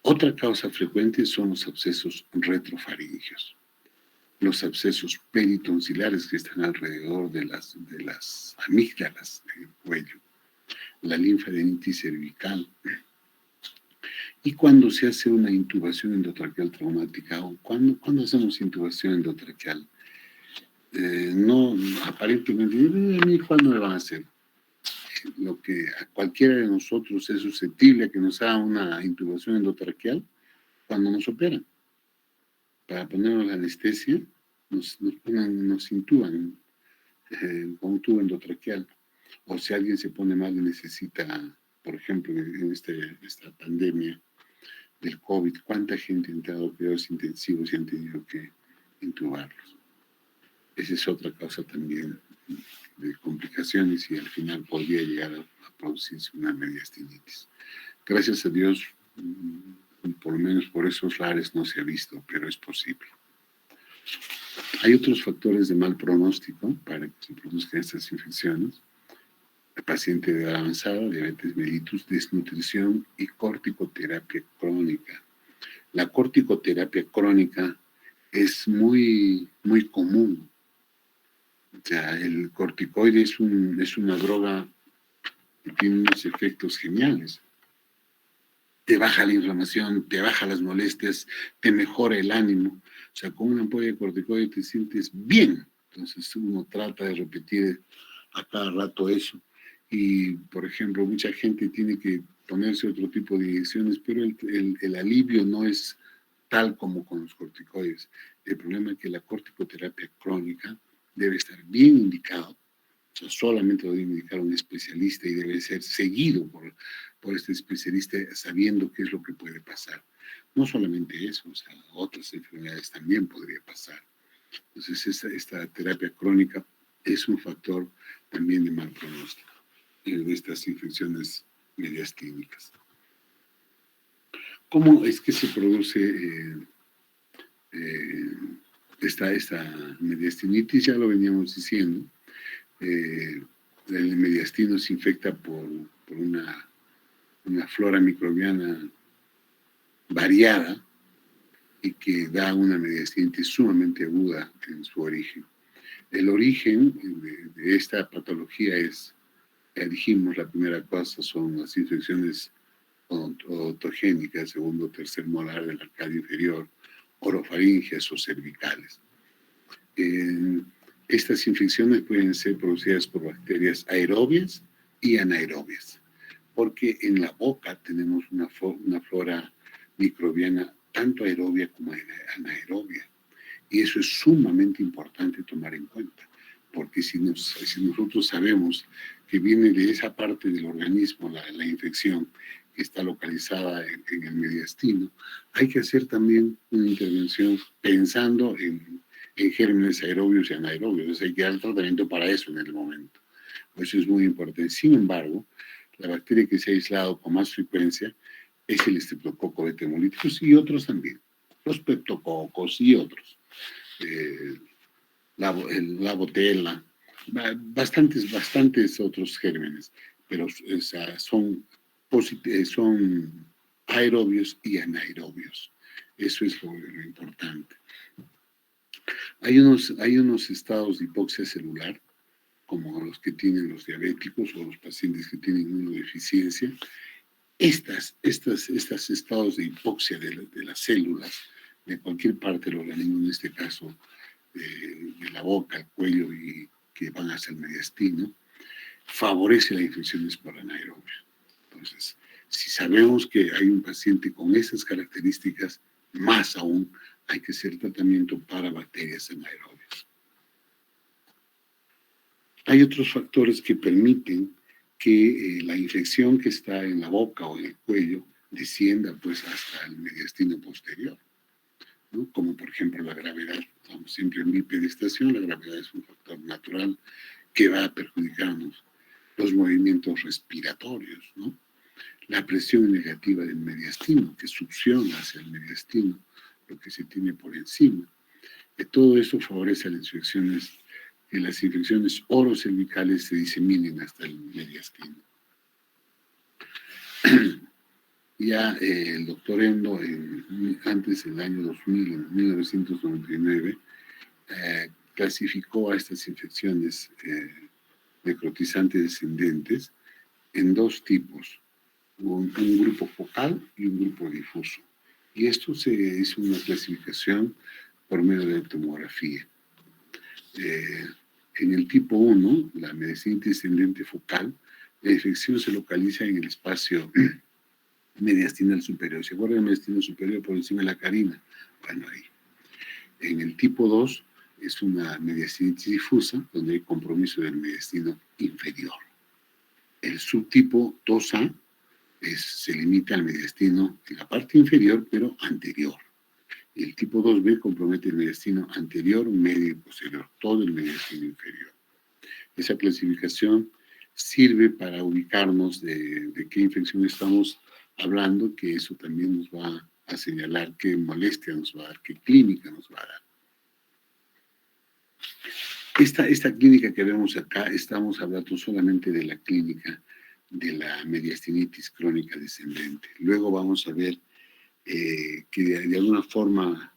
Otra causa frecuente son los abscesos retrofaringios. Los abscesos peritonsulares que están alrededor de las amígdalas del cuello, la linfadenitis cervical. Y cuando se hace una intubación endotraqueal traumática, o cuando hacemos intubación endotraqueal, no, aparentemente, a mí cuándo me van a hacer. Lo que a cualquiera de nosotros es susceptible a que nos haga una intubación endotraqueal cuando nos operan. Para ponernos la anestesia, nos intuban con un tubo endotraqueal. O si alguien se pone mal y necesita, por ejemplo, en esta pandemia del COVID, ¿cuánta gente ha entrado a cuidados intensivos y han tenido que intubarlos? Esa es otra causa también de complicaciones y al final podría llegar a producirse una mediastinitis. Gracias a Dios, por lo menos por esos lares no se ha visto, pero es posible. Hay otros factores de mal pronóstico para que se produzcan estas infecciones. paciente de edad avanzada, diabetes mellitus, desnutrición y corticoterapia crónica. La corticoterapia crónica es muy común. O sea, el corticoide es una droga que tiene unos efectos geniales. Te baja la inflamación, te baja las molestias, te mejora el ánimo. O sea, con una ampolla de corticoide te sientes bien. Entonces uno trata de repetir a cada rato eso. Y, por ejemplo, mucha gente tiene que ponerse otro tipo de inyecciones, pero el alivio no es tal como con los corticoides. El problema es que la corticoterapia crónica debe estar bien indicado. O sea, solamente lo debe indicar un especialista y debe ser seguido por este especialista sabiendo qué es lo que puede pasar. No solamente eso, o sea, otras enfermedades también podría pasar. Entonces, esta terapia crónica es un factor también de mal pronóstico de estas infecciones mediastínicas. ¿Cómo es que se produce esta mediastinitis? Ya lo veníamos diciendo. El mediastino se infecta por una flora microbiana variada y que da una mediastinitis sumamente aguda en su origen. El origen de esta patología es, ya dijimos, la primera causa son las infecciones odontogénicas, segundo o tercer molar del arcadio inferior, orofaringeas o cervicales. Estas infecciones pueden ser producidas por bacterias aerobias y anaerobias, porque en la boca tenemos una flora microbiana tanto aerobia como anaerobia. Y eso es sumamente importante tomar en cuenta, porque si nosotros sabemos que viene de esa parte del organismo la infección que está localizada en el mediastino, hay que hacer también una intervención pensando en gérmenes aerobios y anaerobios. Entonces hay que dar tratamiento para eso en el momento. Eso es muy importante. Sin embargo, la bacteria que se ha aislado con más frecuencia es el Streptococcus beta-hemolíticos y otros también, los peptococos y otros, la botella, bastantes otros gérmenes, pero o sea, son aerobios y anaerobios. Eso es lo importante. Hay unos estados de hipoxia celular, como los que tienen los diabéticos o los pacientes que tienen inmunodeficiencia. Estos estados de hipoxia de las células de cualquier parte del organismo, en este caso de la boca, el cuello y que van hacia el mediastino, favorece las infecciones por anaerobios. Entonces, si sabemos que hay un paciente con esas características, más aún hay que hacer tratamiento para bacterias anaerobias. Hay otros factores que permiten que la infección que está en la boca o en el cuello descienda pues hasta el mediastino posterior, ¿no? Como por ejemplo la gravedad. Estamos siempre en bipedestación, la gravedad es un factor natural que va a perjudicarnos los movimientos respiratorios, ¿no? La presión negativa del mediastino, que succiona hacia el mediastino lo que se tiene por encima. Todo eso favorece a que las infecciones orocervicales se diseminen hasta el mediastino. Ya el doctor Endo, antes del año 2000, en 1999, clasificó a estas infecciones necrotizantes descendentes en dos tipos, un grupo focal y un grupo difuso. Y esto se hizo una clasificación por medio de tomografía. En el tipo 1, la mediastinitis descendente focal, la infección se localiza en el espacio mediastinal superior. ¿Se acuerdan del mediastino superior por encima de la carina? Bueno, ahí. En el tipo 2 es una mediastinitis difusa, donde hay compromiso del mediastino inferior. El subtipo 2A se limita al mediastino en la parte inferior, pero anterior. El tipo 2B compromete el mediastino anterior, medio y posterior, todo el mediastino inferior. Esa clasificación sirve para ubicarnos de qué infección estamos hablando, que eso también nos va a señalar qué molestia nos va a dar, qué clínica nos va a dar. Esta clínica que vemos acá, estamos hablando solamente de la clínica de la mediastinitis crónica descendente. Luego vamos a ver que de alguna forma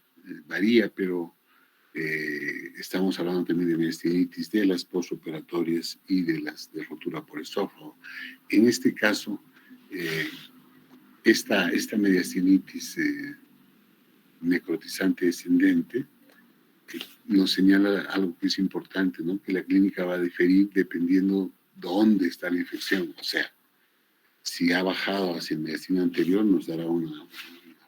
varía, pero estamos hablando también de mediastinitis de las postoperatorias y de las de rotura por esófago. En este caso, eh, esta mediastinitis necrotizante descendente nos señala algo que es importante, ¿no? Que la clínica va a diferir dependiendo dónde está la infección. O sea, si ha bajado hacia el mediastino anterior, nos dará una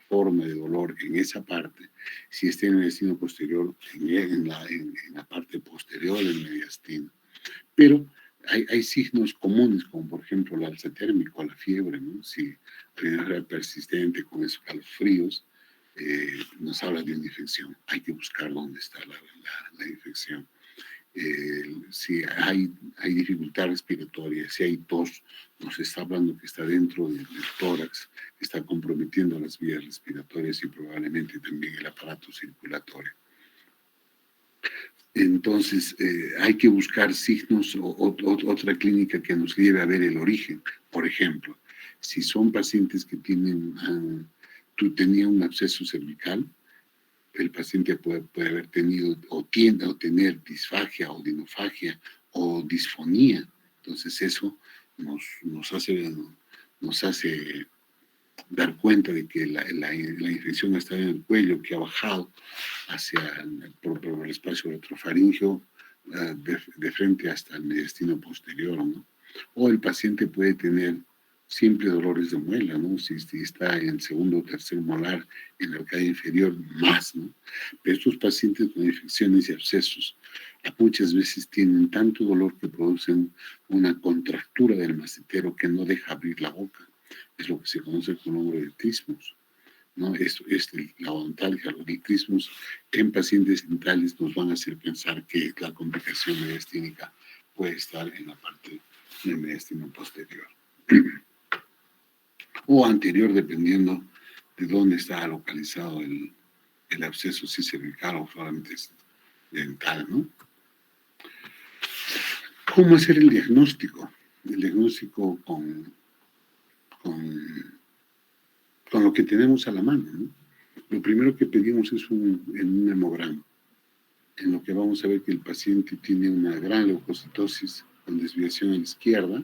forma de dolor en esa parte. Si está en el mediastino posterior, en la parte posterior del mediastino. Pero hay signos comunes, como por ejemplo el alza térmica o la fiebre, ¿no? Si hay una fiebre persistente con escalofríos, nos habla de una infección. Hay que buscar dónde está la infección. Si hay dificultad respiratoria, si hay tos, nos está hablando que está dentro del tórax, que está comprometiendo las vías respiratorias y probablemente también el aparato circulatorio. Entonces, hay que buscar signos o otra clínica que nos lleve a ver el origen. Por ejemplo, si son pacientes que tenían un absceso cervical, el paciente puede haber tenido o tiende a tener disfagia o dinofagia o disfonía. Entonces eso nos hace dar cuenta de que la infección está en el cuello, que ha bajado por el espacio retrofaríngeo de frente hasta el mediastino posterior, ¿no? O el paciente puede tener simples dolores de muela, ¿no? Si está en el segundo o tercer molar, en la arcadia inferior, más, ¿no? Pero estos pacientes con infecciones y abscesos muchas veces tienen tanto dolor que producen una contractura del mastetero que no deja abrir la boca. Es lo que se conoce con el nombre de trismus, ¿no? La odontalgia, los trismus en pacientes dentales nos van a hacer pensar que la complicación mediastínica puede estar en la parte del mediastino posterior o anterior, dependiendo de dónde está localizado el absceso, si cervical o solamente dental, ¿no? ¿Cómo hacer el diagnóstico? El diagnóstico con lo que tenemos a la mano, ¿no? Lo primero que pedimos es en un hemograma, en lo que vamos a ver que el paciente tiene una gran leucocitosis con desviación a la izquierda.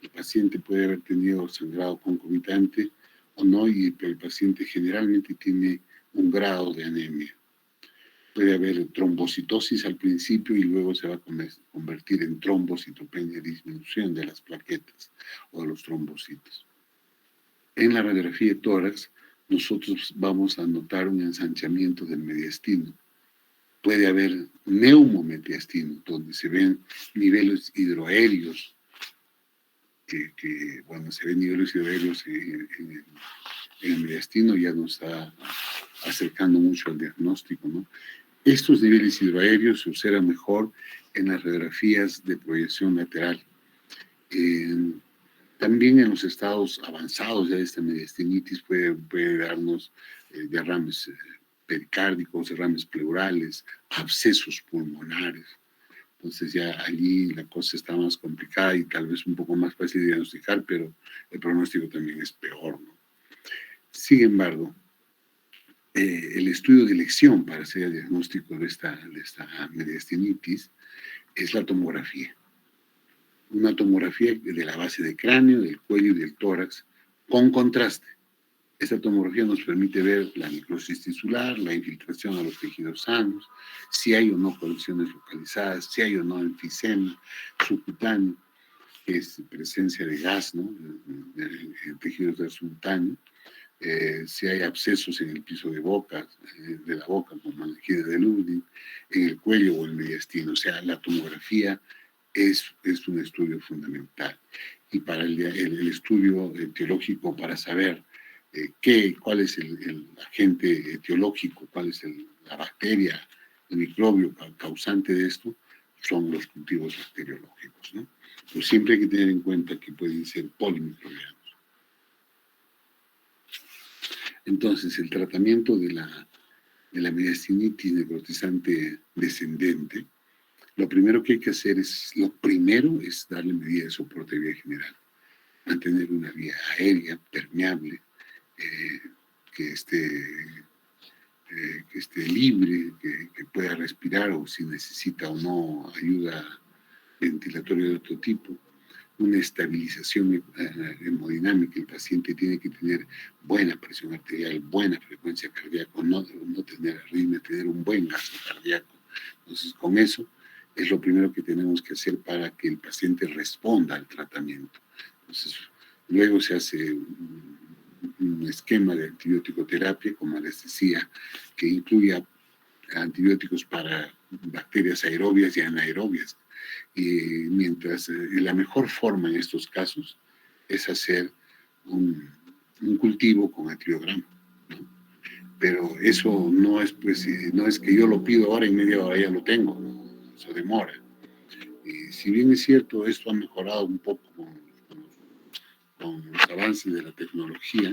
El paciente puede haber tenido sangrado concomitante o no, pero el paciente generalmente tiene un grado de anemia. Puede haber trombocitosis al principio y luego se va a convertir en trombocitopenia, disminución de las plaquetas o de los trombocitos. En la radiografía de tórax, nosotros vamos a notar un ensanchamiento del mediastino. Puede haber neumomediastino, donde se ven niveles hidroaéreos, cuando se ven niveles hidroaéreos en el mediastino ya nos está acercando mucho al diagnóstico, ¿no? Estos niveles hidroaéreos se observan mejor en las radiografías de proyección lateral. También en los estados avanzados ya de esta mediastinitis puede darnos derrames pericárdicos, derrames pleurales, abscesos pulmonares. Entonces ya allí la cosa está más complicada y tal vez un poco más fácil de diagnosticar, pero el pronóstico también es peor, ¿no? Sin embargo, el estudio de elección para hacer el diagnóstico de esta mediastinitis es la tomografía. Una tomografía de la base de cráneo, del cuello y del tórax con contraste. Esta tomografía nos permite ver la necrosis tisular, la infiltración a los tejidos sanos, si hay o no colecciones localizadas, si hay o no enfisema subcutáneo, que es presencia de gas, ¿no? En tejidos del subcutáneo, si hay abscesos en el piso de la boca, como angina de Ludwig, en el cuello o el mediastino. O sea, la tomografía es un estudio fundamental. Y para el estudio etiológico, para saber cuál es el agente etiológico, cuál es la bacteria, el microbio causante de esto, son los cultivos bacteriológicos, ¿no? Pues siempre hay que tener en cuenta que pueden ser polimicrobianos. Entonces, el tratamiento de la mediastinitis necrotizante descendente Lo primero que hay que hacer es darle medida de soporte de vía general, mantener una vía aérea permeable, eh, que esté que esté libre, que pueda respirar o si necesita o no ayuda ventilatoria de otro tipo, una estabilización hemodinámica. El paciente tiene que tener buena presión arterial, buena frecuencia cardíaca, no tener arritmia, tener un buen gasto cardíaco. Entonces, con eso es lo primero que tenemos que hacer para que el paciente responda al tratamiento. Entonces, luego se hace un esquema de antibiótico-terapia, como les decía, que incluya antibióticos para bacterias aerobias y anaerobias. Y mientras la mejor forma en estos casos es hacer un cultivo con antibiograma, ¿no? Pero eso no es, pues, no es que yo lo pido ahora y media hora ya lo tengo, ¿no? Eso demora. Y si bien es cierto, esto ha mejorado un poco con los avances de la tecnología.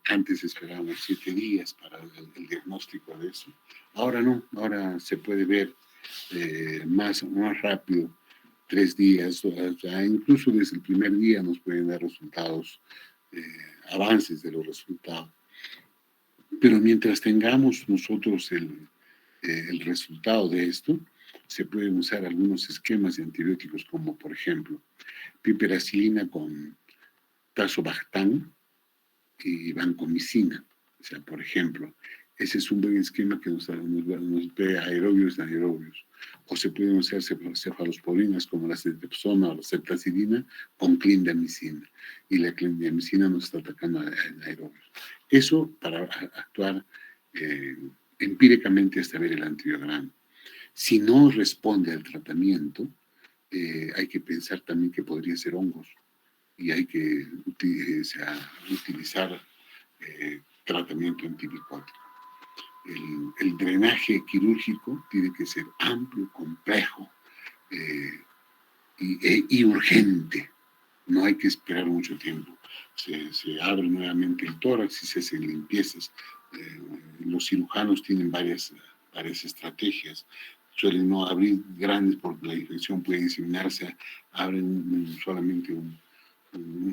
Antes esperábamos 7 días para el diagnóstico de eso. Ahora no, ahora se puede ver más rápido, 3 días, o sea, incluso desde el primer día nos pueden dar resultados, avances de los resultados. Pero mientras tengamos nosotros el resultado de esto, se pueden usar algunos esquemas de antibióticos como por ejemplo piperacilina con tazobactam y vancomicina. O sea, por ejemplo, ese es un buen esquema que nos ve aerobios y anaerobios. O se pueden usar cefalosporinas como la ceftriaxona o la ceftazidina con clindamicina. Y la clindamicina nos está atacando a anaerobios. Eso para actuar empíricamente hasta ver el antibiograma. Si no responde al tratamiento, hay que pensar también que podría ser hongos y hay que utilizar tratamiento antimicótico. El drenaje quirúrgico tiene que ser amplio, complejo y urgente. No hay que esperar mucho tiempo. Se abre nuevamente el tórax y se hacen limpiezas. Los cirujanos tienen varias estrategias. Suelen no abrir grandes porque la infección puede diseminarse. Abren solamente un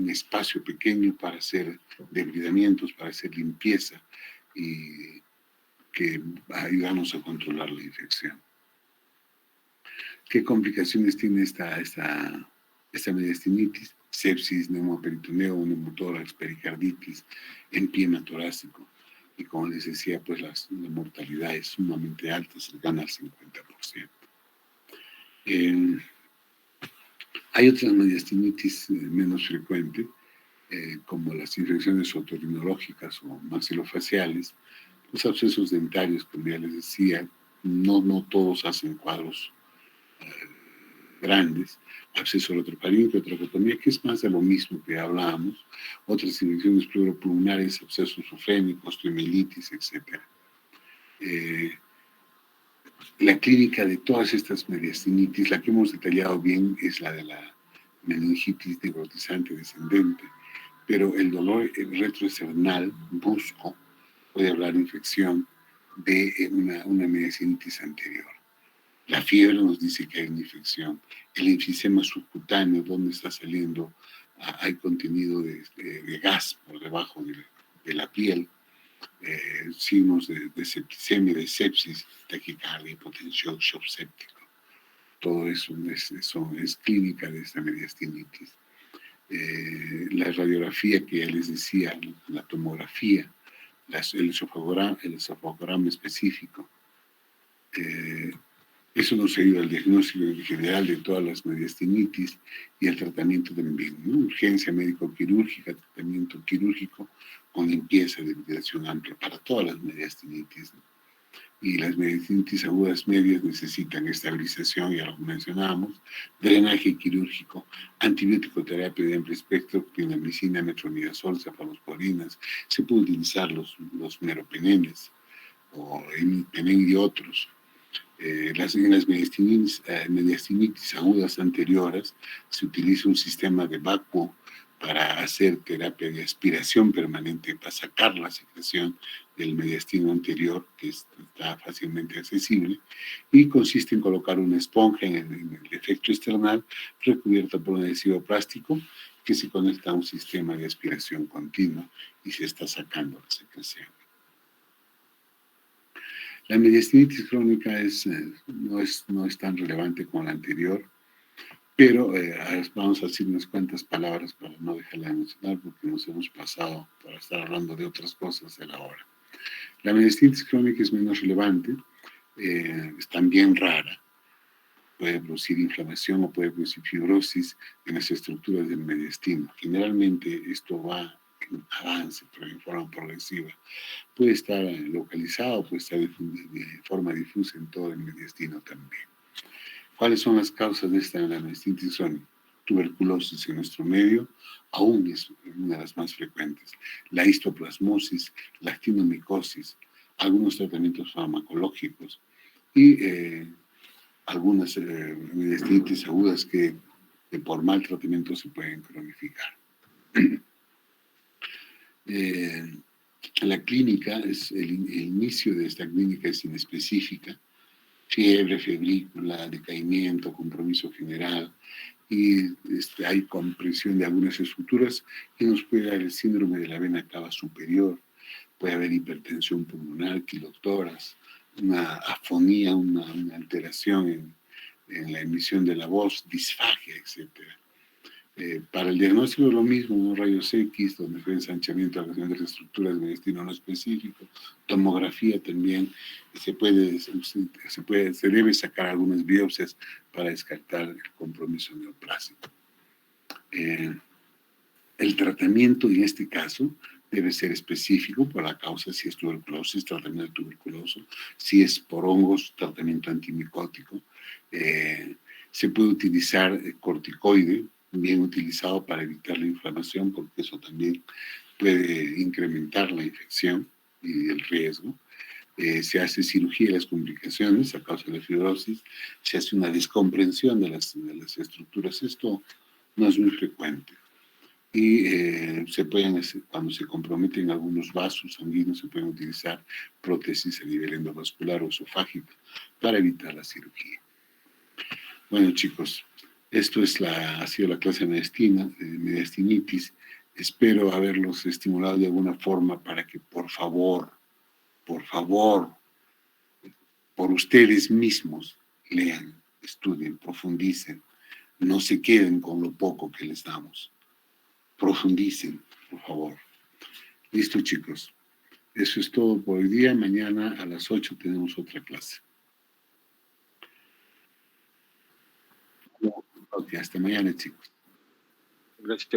espacio pequeño para hacer debridamientos, para hacer limpieza y que ayudarnos a controlar la infección. ¿Qué complicaciones tiene esta mediastinitis? Sepsis, neumoperitoneo, neumotórax, pericarditis, empiema torácico. Y como les decía, pues la mortalidad es sumamente alta, cercana al 50%. Hay otras mediastinitis menos frecuentes, como las infecciones otorrinológicas o maxilofaciales, los abscesos dentarios, como ya les decía, no todos hacen cuadros grandes, absceso retrofaríngeo, tracotomía, que es más de lo mismo que hablábamos, otras infecciones pleuropulmonares, abscesos sofrénicos, osteomielitis, etc. La clínica de todas estas mediastinitis, la que hemos detallado bien, es la de la meningitis necrotizante descendente, pero el dolor retroesternal brusco puede hablar de infección de una mediastinitis anterior. La fiebre nos dice que hay una infección. El enfisema subcutáneo, donde está saliendo, hay contenido de gas por debajo de la piel, signos de septicemia, de sepsis, taquicardia, hipotensión, shock séptico. Todo eso es clínica de esta mediastinitis. La radiografía que ya les decía, la tomografía, el esofagograma específico, eso nos ayuda al diagnóstico general de todas las mediastinitis y al tratamiento también, ¿no? Urgencia médico-quirúrgica, tratamiento quirúrgico con limpieza de ventilación amplia para todas las mediastinitis, ¿no? Y las mediastinitis agudas medias necesitan estabilización, ya lo mencionábamos, drenaje quirúrgico, antibiótico terapia de amplio espectro, clindamicina, metronidazol, cefalosporinas. Se puede utilizar los meropenemes o imipenem y otros. En las mediastinitis agudas anteriores se utiliza un sistema de vacuo para hacer terapia de aspiración permanente, para sacar la secreción del mediastino anterior, que está fácilmente accesible, y consiste en colocar una esponja en el efecto external recubierta por un adhesivo plástico que se conecta a un sistema de aspiración continua y se está sacando la secreción. La mediastinitis crónica no es tan relevante como la anterior, pero vamos a decir unas cuantas palabras para no dejarla de mencionar, porque nos hemos pasado para estar hablando de otras cosas de la hora. La mediastinitis crónica es menos relevante, es también rara, puede producir inflamación o puede producir fibrosis en las estructuras del mediastino. Generalmente esto va en avance, pero en forma progresiva. Puede estar localizado, puede estar de forma difusa en todo el mediastino también. ¿Cuáles son las causas de esta mediastinitis crónica? Tuberculosis en nuestro medio aún es una de las más frecuentes. La histoplasmosis, la actinomicosis, algunos tratamientos farmacológicos y algunas mediastinitis agudas que por mal tratamiento se pueden cronificar. La clínica, el inicio de esta clínica es inespecífica, fiebre, febrícula, decaimiento, compromiso general, y hay compresión de algunas estructuras que nos puede dar el síndrome de la vena cava superior, puede haber hipertensión pulmonar, quilotoras, una afonía, una alteración en la emisión de la voz, disfagia, etc. Para el diagnóstico es lo mismo, unos rayos X, donde fue ensanchamiento de las estructuras de destino no específico, tomografía también, se debe sacar algunas biopsias para descartar el compromiso neoplásico. El tratamiento en este caso debe ser específico por la causa, si es tuberculosis, tratamiento tuberculoso, si es por hongos, tratamiento antimicótico. Se puede utilizar corticoide, bien utilizado para evitar la inflamación, porque eso también puede incrementar la infección y el riesgo. Se hace cirugía de las complicaciones a causa de la fibrosis, se hace una descomprensión de las estructuras. Esto no es muy frecuente. Y cuando se comprometen algunos vasos sanguíneos, se pueden utilizar prótesis a nivel endovascular o esofágico para evitar la cirugía. Bueno, chicos, esto ha sido la clase de mediastinitis. Espero haberlos estimulado de alguna forma para que, por favor, por ustedes mismos, lean, estudien, profundicen. No se queden con lo poco que les damos. Profundicen, por favor. Listo, chicos. Eso es todo por hoy día. Mañana a las 8 tenemos otra clase. Ok, hasta mañana, chicos. Gracias.